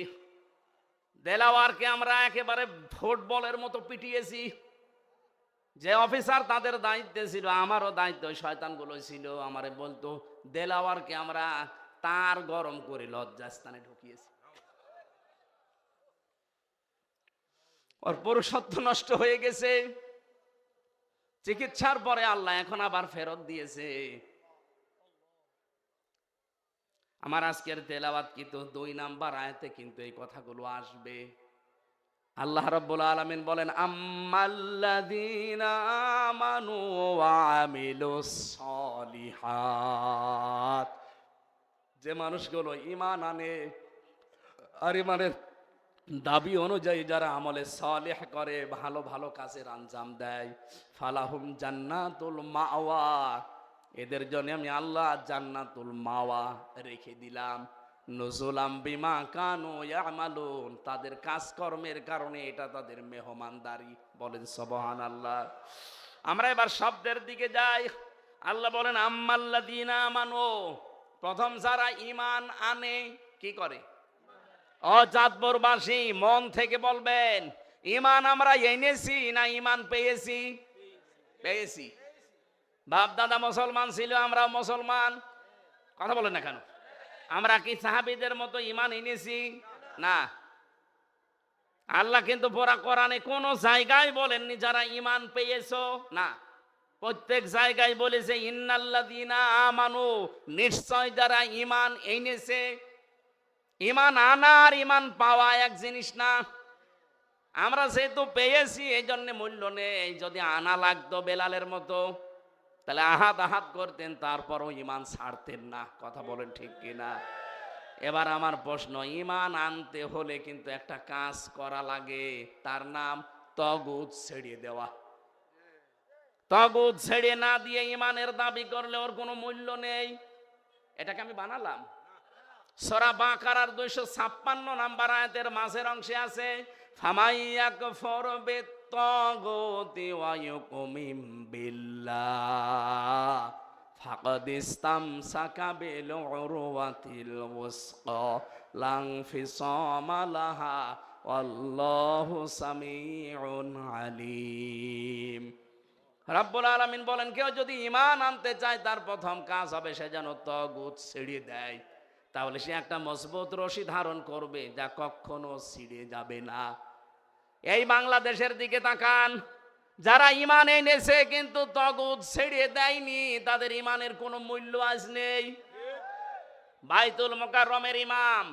দেলাওয়ারকে আমরা একেবারে ফুটবলের মতো পিটিয়েছি। যে অফিসার তাদের দায়িত্বে ছিল, আমারও দায়িত্ব, শয়তানগুলো ছিল, আমারে বলতো দেলাওয়ারকে আমরা তার গরম করে লজ্জাস্থানে ঢুকিয়েছি। ওর পুরুষত্ব নষ্ট হয়ে গেছে। চিকিৎসার পরে আল্লাহ এখন আবার ফেরত দিয়েছে। আমার আজকের তেলাওয়াত কিন্তু 2 নাম্বার আয়াতে কিন্তু এই কথাগুলো আসবে। আল্লাহ রাব্বুল আলামিন বলেন, আম্মাল্লাযীনা আমানু ওয়া আমিলুস সলিহাত, যে মানুষগুলো ঈমান আনে আর ঈমানের দাবি অনুযায়ী যারা আমলে সালেহ করে, ভালো ভালো কাজের আঞ্জাম দেয়, ফালাহুম জান্নাতুল মাওয়া, এদের জন্য আমি আল্লাহ জান্নাতুল মাওয়া রেখে দিলাম। নুজুলাম বিমা কানু ইয়ামালুন, তাদের কাজকর্মের কারণে এটা তাদের মেহমানদারি। বলেন সুবহানাল্লাহ। আমরা এবার শব্দের দিকে যাই। আল্লাহ বলেন আম্মাল্লাযীনা আমানু, প্রথম যারা ঈমান আনে, কি করে? অজাতপুরবাসী মন থেকে বলবেন, ঈমান আমরা এনেছি না ঈমান পেয়েছি? পেয়েছি। বাপ দাদা মুসলমান ছিল, আমরা মুসলমান। কথা বলেন না কেন? আমরা কি সাহাবীদের মতো ঈমান এনেছি? না। আল্লাহ কিন্তু পুরা কোরআনে কোন জায়গায় বলেননি যারা ঈমান পেয়েছো, না। প্রত্যেক জায়গায় বলেছে ইন্নাল্লাযীনা আমানু, নিশ্চয় যারা ঈমান এনেছে। ঈমান আনা আর ঈমান পাওয়া এক জিনিস না। আমরা যেহেতু পেয়েছি এই জন্য মূল্য নেই। যদি আনা লাগতো বেলালের মতো, তাহলে আহাত আহাত করতেন, তারপরও ঈমান ছাড়তেন না। কথা বলেন ঠিক কিনা? এবার আমার প্রশ্ন, ঈমান আনতে হলে কিন্তু একটা কাজ করা লাগে, তার নাম তাগুত ছেড়ে দেওয়া। তাগুত ছেড়ে না দিয়ে ঈমানের দাবি করলে ওর কোনো মূল্য নেই। এটাকে আমি বানালাম। সূরা বাকারার 256 নাম্বার আয়াতের মাঝের অংশে আছে, ফামাইয়াকফুর বিত্তাগুতি ওয়া ইউমিন বিল্লাহ ফাকাদ ইসতামসাকা বিল উরওয়াতিল ওয়াসকা লা ইনফিসামা লাহা ওয়াল্লাহু সামিউন আলিম। রাব্বুল আলামিন বলেন, কেউ যদি ঈমান আনতে চায় তার প্রথম কাজ হবে সে যেন তাগুত ছেড়ে দেয়। তাহলে সে একটা মজবুত রশি ধারণ করবে যা কখনো ছিঁড়ে যাবে না। এই বাংলাদেশের দিকে তাকান, যারা ঈমান এনেছে কিন্তু তাগুত ছেড়ে দেয়নি, তাদের ঈমানের কোনো মূল্য আজ নেই। বাইতুল মুকাররমের ইমাম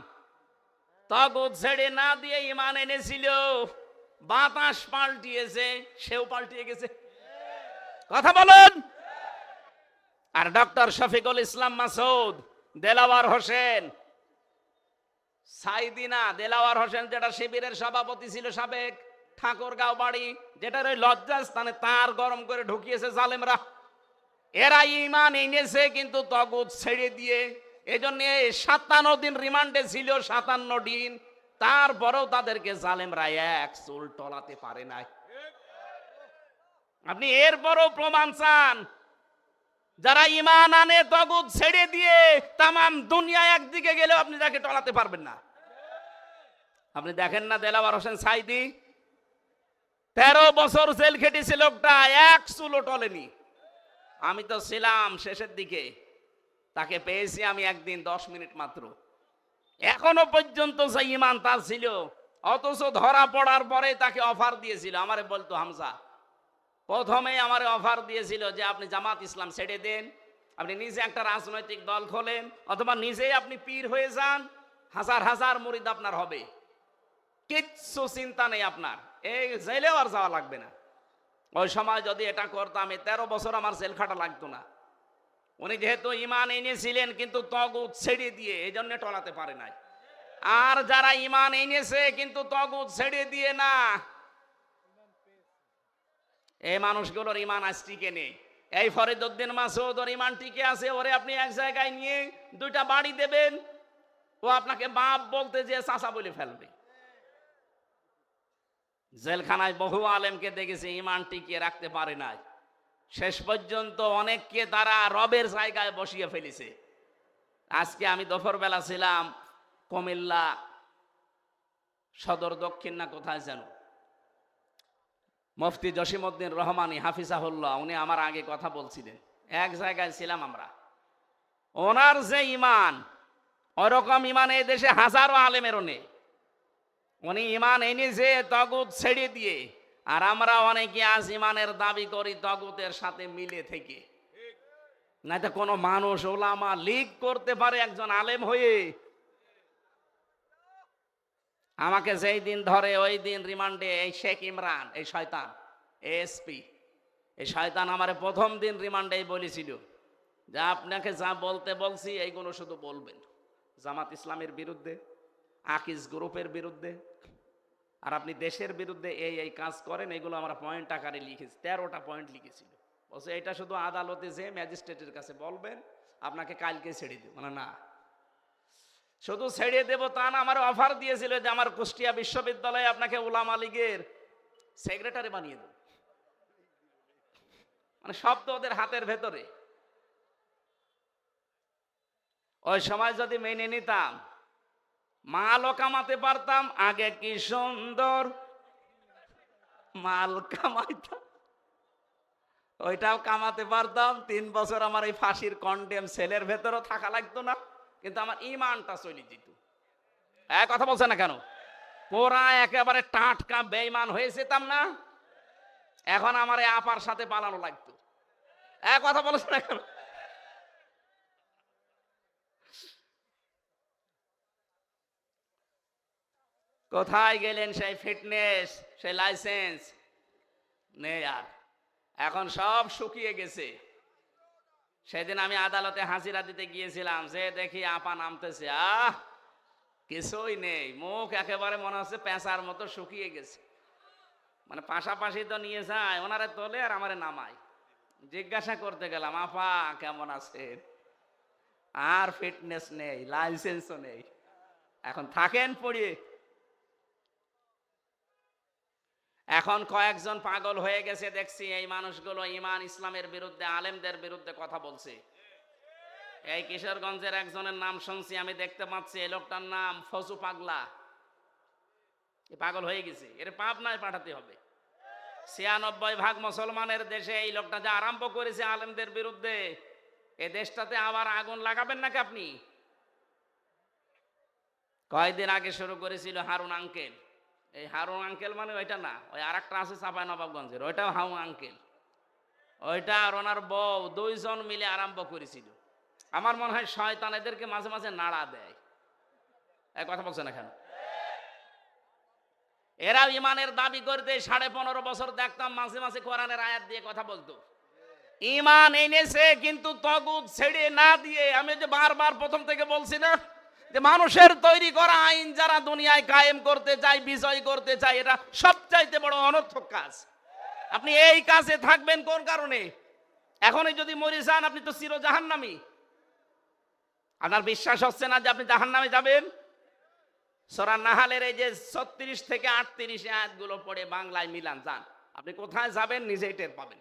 তাগুত ছেড়ে না দিয়ে ঈমান এনেছিল, বাতাস পাল্টিয়েছে, সেও পাল্টিয়ে গেছে। কথা বলেন। আর ডক্টর শফিকুল ইসলাম মাসুদ, দেলাওয়ার হোসেন, সাইদিনা দেলাওয়ার হোসেন যেটা শিবিরের সভাপতি ছিল সাবেক, ঠাকুরগাঁও বাড়ি, যেটার ওই লজ্জাস্থানে তার গরম করে ঢুকিয়েছে জালেমরা। এরা ঈমান এনেছে কিন্তু তাগুত ছেড়ে দিয়ে। এজন্য 57 দিন রিমান্ডে ছিল, 57 দিন। তারপরেও তাদেরকে জালেমরা এক চুল টলাতে পারে নাই। আপনি এরপরও প্রমাণ চান? যারা ঈমান আনে তাগুত ছেড়ে দিয়ে তামাম দুনিয়া একদিকে গেলেও আপনি তাকে টলাতে পারবেন না। আপনি দেখেন না দেলাওয়ার হোসেন সাইদি, 13 বছর জেল খেটেছে লোকটা, এক চুলও টলেনি। আমি তো ছিলাম শেষের দিকে, তাকে পেয়েছি আমি একদিন 10 মিনিট মাত্র। এখনো পর্যন্ত যে ইমান তার ছিল, অথচ ধরা পড়ার পরে তাকে অফার দিয়েছিল। আমারে বলতো, হামজা প্রথমে আমারে অফার দিয়েছিল যে আপনি জামাত ইসলাম ছেড়ে দেন, আপনি নিজে একটা রাজনৈতিক দল খোলেন, অথবা নিজেই আপনি পীর হয়ে যান, হাজার হাজার মুরিদ আপনার হবে, কিচ্ছু চিন্তা নেই আপনার, এই জেলেও আর যাওয়া লাগবে না। ওই সময় যদি এটা করতাম, 13 বছর আমার জেল খাটা লাগতো না। উনি যেহেতু ইমান এনেছিলেন কিন্তু তগুত ছেড়ে দিয়ে, এই জন্য টলাতে পারে নাই। আর যারা ইমান এনেছে কিন্তু তগুত ছেড়ে দিয়ে না, এই মানুষগুলোর ইমান আজ টিকে নেই। এই ফরিদউদ্দিন মাসুদ ওর ইমান টিকে আছে। ওরে আপনি এক জায়গায় নিয়ে 2টা বাড়ি দেবেন, ও আপনাকে বাপ বলতে যে চাচা বলে ফেলবে। জেলখানায় বহু আলেমকে দেখেছি ইমান টিকিয়ে রাখতে পারে নাই, শেষ পর্যন্ত অনেককে তারা রবের জায়গায় বসিয়ে ফেলেছে। আজকে আমি দুপুরবেলা ছিলাম কুমিল্লা সদর দক্ষিণ না কোথায় যেন, মুফতি জসিমউদ্দিন রহমানী হাফিজাহুল্লাহ, উনি আমার আগে কথা বলছিলেন, এক জায়গায় ছিলাম আমরা। ওনার যে ইমান, ওরকম ইমান এই দেশে হাজারো আলেমেরও নেই। উনি ইমান এনেছে তগুত ছেড়ে দিয়ে, আর আমরা অনেকে আজ ইমানের দাবি করি তগুতের সাথে মিলে থেকে। না তো কোনো মানুষ ওলামা লীগ করতে পারে একজন আলেম হয়ে? আমাকে যেই দিন ধরে ওই দিন রিমান্ডে এই শেখ ইমরান, এই শয়তান এসপি, এই শয়তান আমারে প্রথম দিন রিমান্ডেই বলেছিল যে আপনাকে যা বলতে বলছি এইগুলো শুধু বলবেন জামাত ইসলামের বিরুদ্ধে, আকিজ গ্রুপের বিরুদ্ধে, আর আপনি দেশের বিরুদ্ধে এই এই কাজ করেন, এগুলো আমরা পয়েন্ট আকারে লিখেছি। 13টা পয়েন্ট লিখেছিল। বলছে এটা শুধু আদালতে যে ম্যাজিস্ট্রেটের কাছে বলবেন, আপনাকে কালকে ছেড়ে দেব। মানে না, শুধু ছেড়ে দেব তা না, আমার অফার দিয়েছিল যে আমার কুষ্টিয়া বিশ্ববিদ্যালয়ে আপনাকে উলামা লীগের সেক্রেটারি বানিয়ে দেব। মানে সব তো ওদের হাতের ভেতরে। ওই সময় যদি মেনে নিতাম, মালও কামাতে পারতাম। আগে কি সুন্দর মাল কামাইতাম, ওইটাও কামাতে পারতাম। 3 বছর আমার এই ফাঁসির কন্ডেম সেলের ভেতরও থাকা লাগতো না, কিন্তু আমার ইমানটা চলে যেত। এক কথা বলছে না কেন? পুরা একেবারে টাটকা বেঈমান হয়ে যেতাম না? এখন আমার এই আপার সাথে পালানো লাগতো। এক কথা বলছে না কেন? কোথায় গেলেন সেই ফিটনেস, সেই লাইসেন্স? নেই আর, এখন সব শুকিয়ে গেছে। সেদিন আমি আদালতে হাজিরা দিতে গিয়েছিলাম, যে দেখি আপা নামতেছে, কিছুই নেই, মুখ একেবারে মনে হচ্ছে পেঁচার মতো শুকিয়ে গেছে। মানে পাশাপাশি তো নিয়ে যায়, ওনারে তোলে আর আমারে নামায়। জিজ্ঞাসা করতে গেলাম, আপা কেমন আছেন? আর ফিটনেস নেই, লাইসেন্সও নেই, এখন থাকেন পড়িয়ে। এখন কয়েকজন পাগল হয়ে গেছে দেখছি, এই মানুষগুলো ইমান ইসলামের বিরুদ্ধে, আলেমদের বিরুদ্ধে কথা বলছে। এই কিশোরগঞ্জের একজনের নাম শুনছি, আমি দেখতে পাচ্ছি এই লোকটার নাম ফজু পাগলা। পাগল হয়ে গেছে, এর পাবনায় পাঠাতে হবে। 96% মুসলমানের দেশে এই লোকটা যা আরম্ভ করেছে আলেমদের বিরুদ্ধে, এ দেশটাতে আবার আগুন লাগাবেন নাকি আপনি? কয়েকদিন আগে শুরু করেছিল হারুন আঙ্কেল। এই হারুন আঙ্কেল মানে ওইটা না, ওই আর একটা আছে চাঁপাইনবাবগঞ্জের, ওইটাও হারুন আঙ্কেল। ওইটা আর ওনার বউ 2 জন মিলে আরম্ভ করেছিল। আমার মনে হয় শয়তান এদেরকে মাঝে মাঝে নাড়া দেয়। এক কথা বলছে না কেন? এরা ইমানের দাবি করতে 15.5 বছর দেখতাম মাঝে মাঝে কোরআনের আয়াত দিয়ে কথা বলতো। ইমান এনেছে কিন্তু তগুত ছেড়ে না দিয়ে। আমি যে বারবার প্রথম থেকে বলছি না, যে মানুষের তৈরি করা আইন যারা দুনিয়ায় কায়েম করতে চায়, বিজয় করতে চায়, এটা সবচাইতে বড় অনর্থক কাজ। আপনি এই কাজে থাকবেন কোন কারণে? এখনই যদি মরে যান, আপনি তো চির জাহান্নামী। আপনার বিশ্বাস হচ্ছে না যে আপনি জাহান্নামে যাবেন? সূরা নাহালের এই যে 36 থেকে 38 আয়াতগুলো পড়ে বাংলায় মিলান, যান, আপনি কোথায় যাবেন নিজেই টের পাবেন।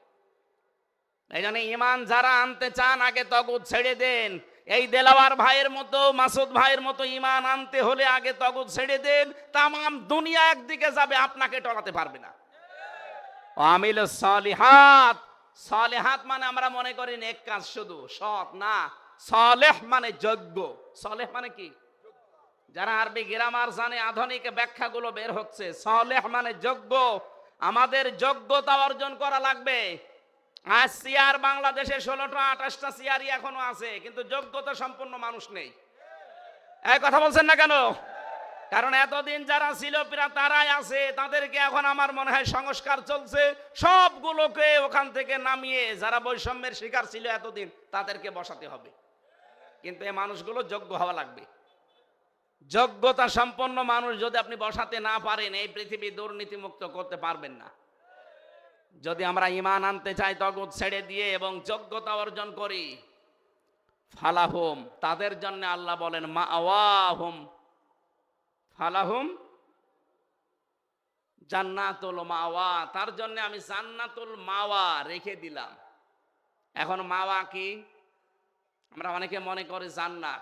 এই জন্য ইমান যারা আনতে চান, আগে তগুত ছেড়ে দেন। এই দেলাওয়ার ভাইয়ের মতো, মাসুদ ভাইয়ের মতো ইমান আনতে হলে আগে তগুত ছেড়ে দেন। তামাম দুনিয়া একদিকে যাবে, আপনাকে টলাতে পারবে না। আমিলুস সালিহাত সালেহাত মানে আমরা মনে করি নেক কাজ, শুধু সৎ না। সালেহ মানে যোগ্য। সালেহ মানে কি? যারা আরবি গ্রামার জানে, আধুনিক ব্যাখ্যাগুলো বের হচ্ছে। সালেহ মানে যোগ্য। আমাদের যোগ্যতা অর্জন করা লাগবে। আজ সিয়ার বাংলাদেশে 16টা 28টা সিয়ারই এখনো আছে, কিন্তু যোগ্যতা সম্পন্ন মানুষ নেই। এই কথা বলছেন না কেন? কারণ এতদিন যারা ছিল তারাই আছে, তাদেরকে এখন আমার মনে হয় সংস্কার চলছে, সবগুলোকে ওখান থেকে নামিয়ে যারা বৈষম্যের শিকার ছিল এতদিন তাদেরকে বসাতে হবে। কিন্তু এই মানুষগুলো যোগ্য হওয়া লাগবে। যোগ্যতা সম্পন্ন মানুষ যদি আপনি বসাতে না পারেন, এই পৃথিবী দুর্নীতিমুক্ত করতে পারবেন না। যদি আমরা ঈমান আনতে চাই তগুত ছেড়ে দিয়ে এবং যোগ্যতা অর্জন করি, ফালাহুম, তাদের জন্য আল্লাহ বলেন মাওয়াহুম, ফালাহুম জান্নাতুল মাওয়া, তার জন্য আমি জান্নাতুল মাওয়া রেখে দিলাম। এখন মাওয়া কি? আমরা অনেকে মনে করি জান্নাত,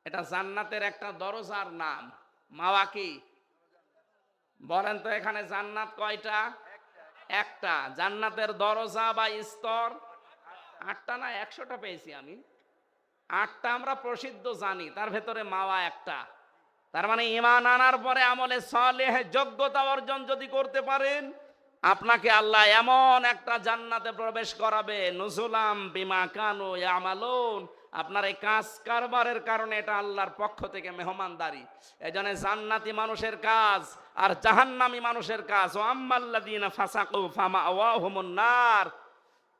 এটা জান্নাতের একটা দরজার নাম। মাওয়া কি বলেন তো? এখানে জান্নাত কয়টা? একটা। জান্নাতের দরজা বা স্তর 8টা না 100টা পেয়েছি আমি। 8টা আমরা প্রসিদ্ধ জানি, তার ভেতরে মাওয়া একটা। তার মানে ঈমান আনার পরে আমলে সালেহ যোগ্যতা অর্জন যদি করতে পারেন, আপনাকে আল্লাহ এমন একটা জান্নাতে প্রবেশ করাবে, নুজুলাম বিমা কানু ইয়ামালুন। আপনার এই কাজ কারবারের কারণে এটা আল্লাহর পক্ষ থেকে মেহমানদারি। এজন্য জান্নাতি মানুষের কাজ আর জাহান্নামী মানুষের কাজ। ও আম্মাল্লাযীনা ফাসাকু ফামাওয়াহুমুন নার,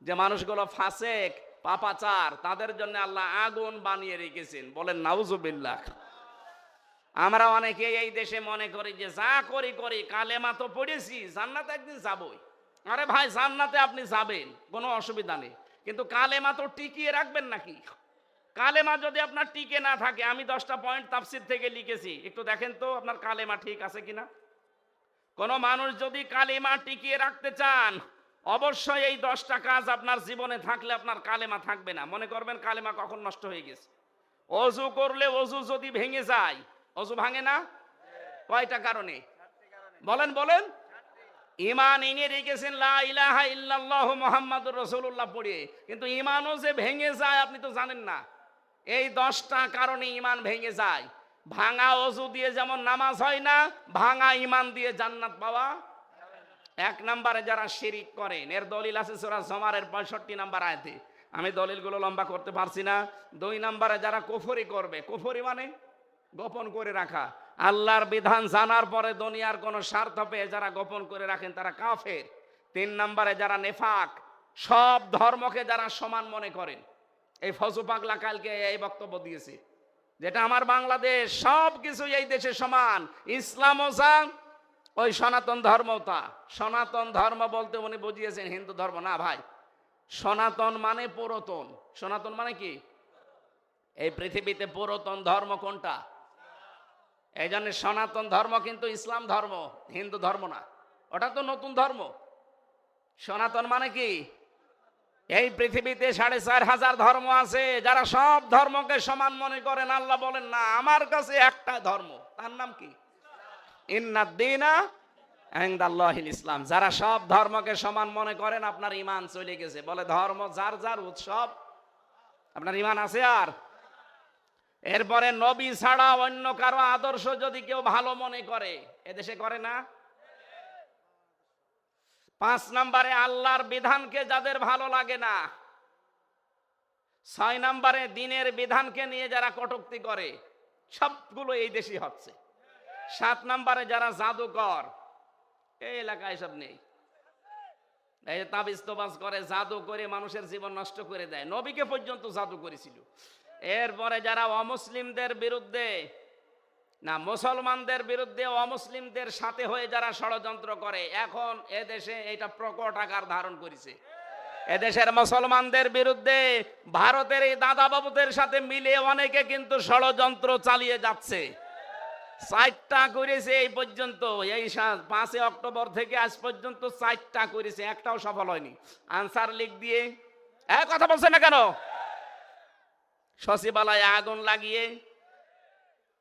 যে মানুষগুলো ফাসেক পাপাচার, তাদের জন্য আল্লাহ আগুন বানিয়ে রেখেছেন। বলেন নাউজুবিল্লাহ। আমরা অনেকে এই দেশে মনে করি যে যা করি করি, কালেমা তো পড়েছি, জান্নাতে একদিন যাবই। আরে ভাই, জান্নাতে আপনি যাবেন, কোনো অসুবিধা নেই, কিন্তু কালেমা তো টিকিয়ে রাখবেন নাকি? কালেমা যদি আপনার টিকে না থাকে, আমি 10টা পয়েন্ট তাফসীর থেকে লিখেছি, একটু দেখেন তো আপনার কালেমা ঠিক আছে কিনা। কোন মানুষ যদি কালেমা টিকিয়ে রাখতে চান, অবশ্যই এই 10টা কাজ আপনার জীবনে থাকলে আপনার কালেমা থাকবে না। মনে করবেন কালেমা কখন নষ্ট হয়ে গেছে। অজু করলে অজু যদি ভেঙে যায়, অজু ভাঙে না কয়টা কারণে? বলেন বলেন। ঈমান এনে রেখেছেন লা ইলাহা ইল্লাল্লাহু মুহাম্মাদুর রাসূলুল্লাহ পড়ে, কিন্তু ঈমানও যে ভেঙে যায় আপনি তো জানেন না। এই 10টা কারণে ঈমান ভেঙে যায়। ভাঙা অজু দিয়ে যেমন নামাজ হয় না, ভাঙা ঈমান দিয়ে জান্নাত পাওয়া। 1 নম্বরে যারা শিরিক করেন, এর দলিল আছে সূরা জুমারের 65 নম্বর আয়াতে। আমি দলিলগুলো লম্বা করতে পারছি না। 2 নম্বরে যারা কুফরি করবে, কুফরি মানে গোপন করে রাখা। আল্লাহর বিধান জানার পরে দুনিয়ার কোনো স্বার্থ পেয়ে যারা গোপন করে রাখেন তারা কাফের। 3 নম্বরে যারা নেফাক, সব ধর্মকে যারা সমান মনে করেন। এই ফজু পাগলা কালকে এই বক্তব্য দিয়েছে, যেটা আমার বাংলাদেশ সব কিছু এই দেশে সমান, ইসলামও যা, ওই সনাতন ধর্মতা। সনাতন ধর্ম বলতে উনি বুঝিয়েছেন হিন্দু ধর্ম না ভাই। সনাতন মানে পুরাতন। সনাতন মানে কি? এই পৃথিবীতে পুরাতন ধর্ম কোনটা? এই জন্য সনাতন ধর্ম কিন্তু ইসলাম ধর্ম, হিন্দু ধর্ম না। ওটা তো নতুন ধর্ম। সনাতন মানে কি? এই পৃথিবীতে 4,500 ধর্ম আছে, যারা সব ধর্মকে সমান মনে করেন। আল্লাহ বলেন না, আমার কাছে একটা ধর্ম, তার নাম কি? ইন্নাদ-দীনা ইনদাল্লাহিল ইসলাম। যারা সব ধর্মকে সমান মনে করেন, আপনার ঈমান চলে গেছে। বলে ধর্ম যার যার উৎসব, আপনার ঈমান আছে আর? এরপরে নবী ছাড়া অন্য কারো আদর্শ যদি কেউ ভালো মনে করে, এদেশে করে না। 5 নম্বরে আল্লাহর বিধানকে যাদের ভালো লাগে না। 6 নম্বরে দ্বীনের বিধানকে নিয়ে যারা কটূক্তি করে, সবগুলো এই দেশে হচ্ছে। 7 নম্বরে যারা জাদুকর, এই এলাকায় সব নেই। এই তাবিজ তোবাজ করে, জাদু করে মানুষের জীবন নষ্ট করে দেয়। নবীকে পর্যন্ত জাদু করেছিল। এরপরে যারা অমুসলিমদের বিরুদ্ধে না, মুসলমানদের বিরুদ্ধে অমুসলিমদের সাথে হয়ে যারা ষড়যন্ত্র করে, এখন এদেশে এটা প্রকট আকার ধারণ করেছে। এদেশের মুসলমানদের বিরুদ্ধে ভারতের এই দাদা বাবুদের সাথে মিলে অনেকে কিন্তু ষড়যন্ত্র চালিয়ে যাচ্ছে। 4টা করেছে এই পর্যন্ত, এই 5 অক্টোবর থেকে আজ পর্যন্ত 4টা করেছে, একটাও সফল হয়নি। আনসার লিগ দিয়ে কথা বলছে না কেন? সচিবালয়ে আগুন লাগিয়ে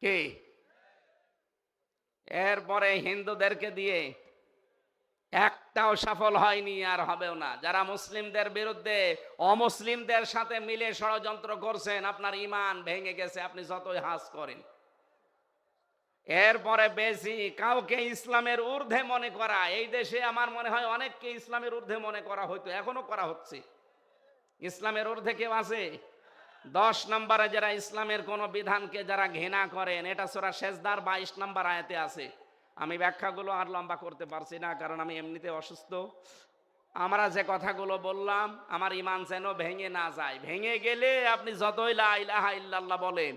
কে? এরপরে হিন্দুদেরকে দিয়ে একটাও সফল হয়নি, আর হবেও না। যারা মুসলিমদের বিরুদ্ধে অমুসলিমদের সাথে মিলে ষড়যন্ত্র করছেন, আপনার ঈমান ভেঙে গেছে, আপনি যতই হাস করেন। এরপরে বেশি কাউকে ইসলামের ঊর্ধ্বে মনে করা, এই দেশে আমার মনে হয় অনেককে ইসলামের ঊর্ধ্বে মনে করা হয়তো, এখনো করা হচ্ছে। ইসলামের ঊর্ধ্বে কেউ আছে? 10 নম্বরে যারা ইসলামের কোন বিধানকে যারা ঘৃণা করেন, এটা সূরা সেজদার 22 নম্বর আয়াতে আছে। আমি ব্যাখ্যাগুলো আর লম্বা করতে পারছি না, কারণ আমি এমনিতে অসুস্থ। আমরা যে কথাগুলো বললাম, আমার ঈমান যেন ভেঙে না যায়। ভেঙে গেলে আপনি যতই লা ইলাহা ইল্লাল্লাহ বলেন,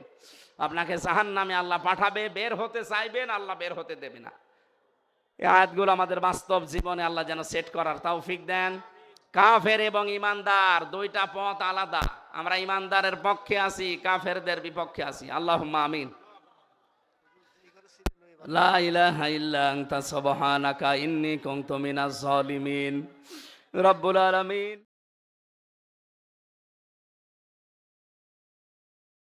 আপনাকে জাহান্নামে আল্লাহ পাঠাবে। বের হতে চাইবেন, আল্লাহ বের হতে দেবে না। এই আয়াতগুলো আমাদের বাস্তব জীবনে আল্লাহ যেন সেট করার তৌফিক দেন। কাফের এবং ইমানদার দুইটা পথ আলাদা। আমরা ইমানদারের পক্ষে আছি, কাফেরদের বিপক্ষে আছি। আল্লাহুম্মা আমিন। লা ইলাহা ইল্লা আনতা সুবহানাকা ইন্নী কুনতু মিনাজ জালিমিন। রব্বুল আলামিন।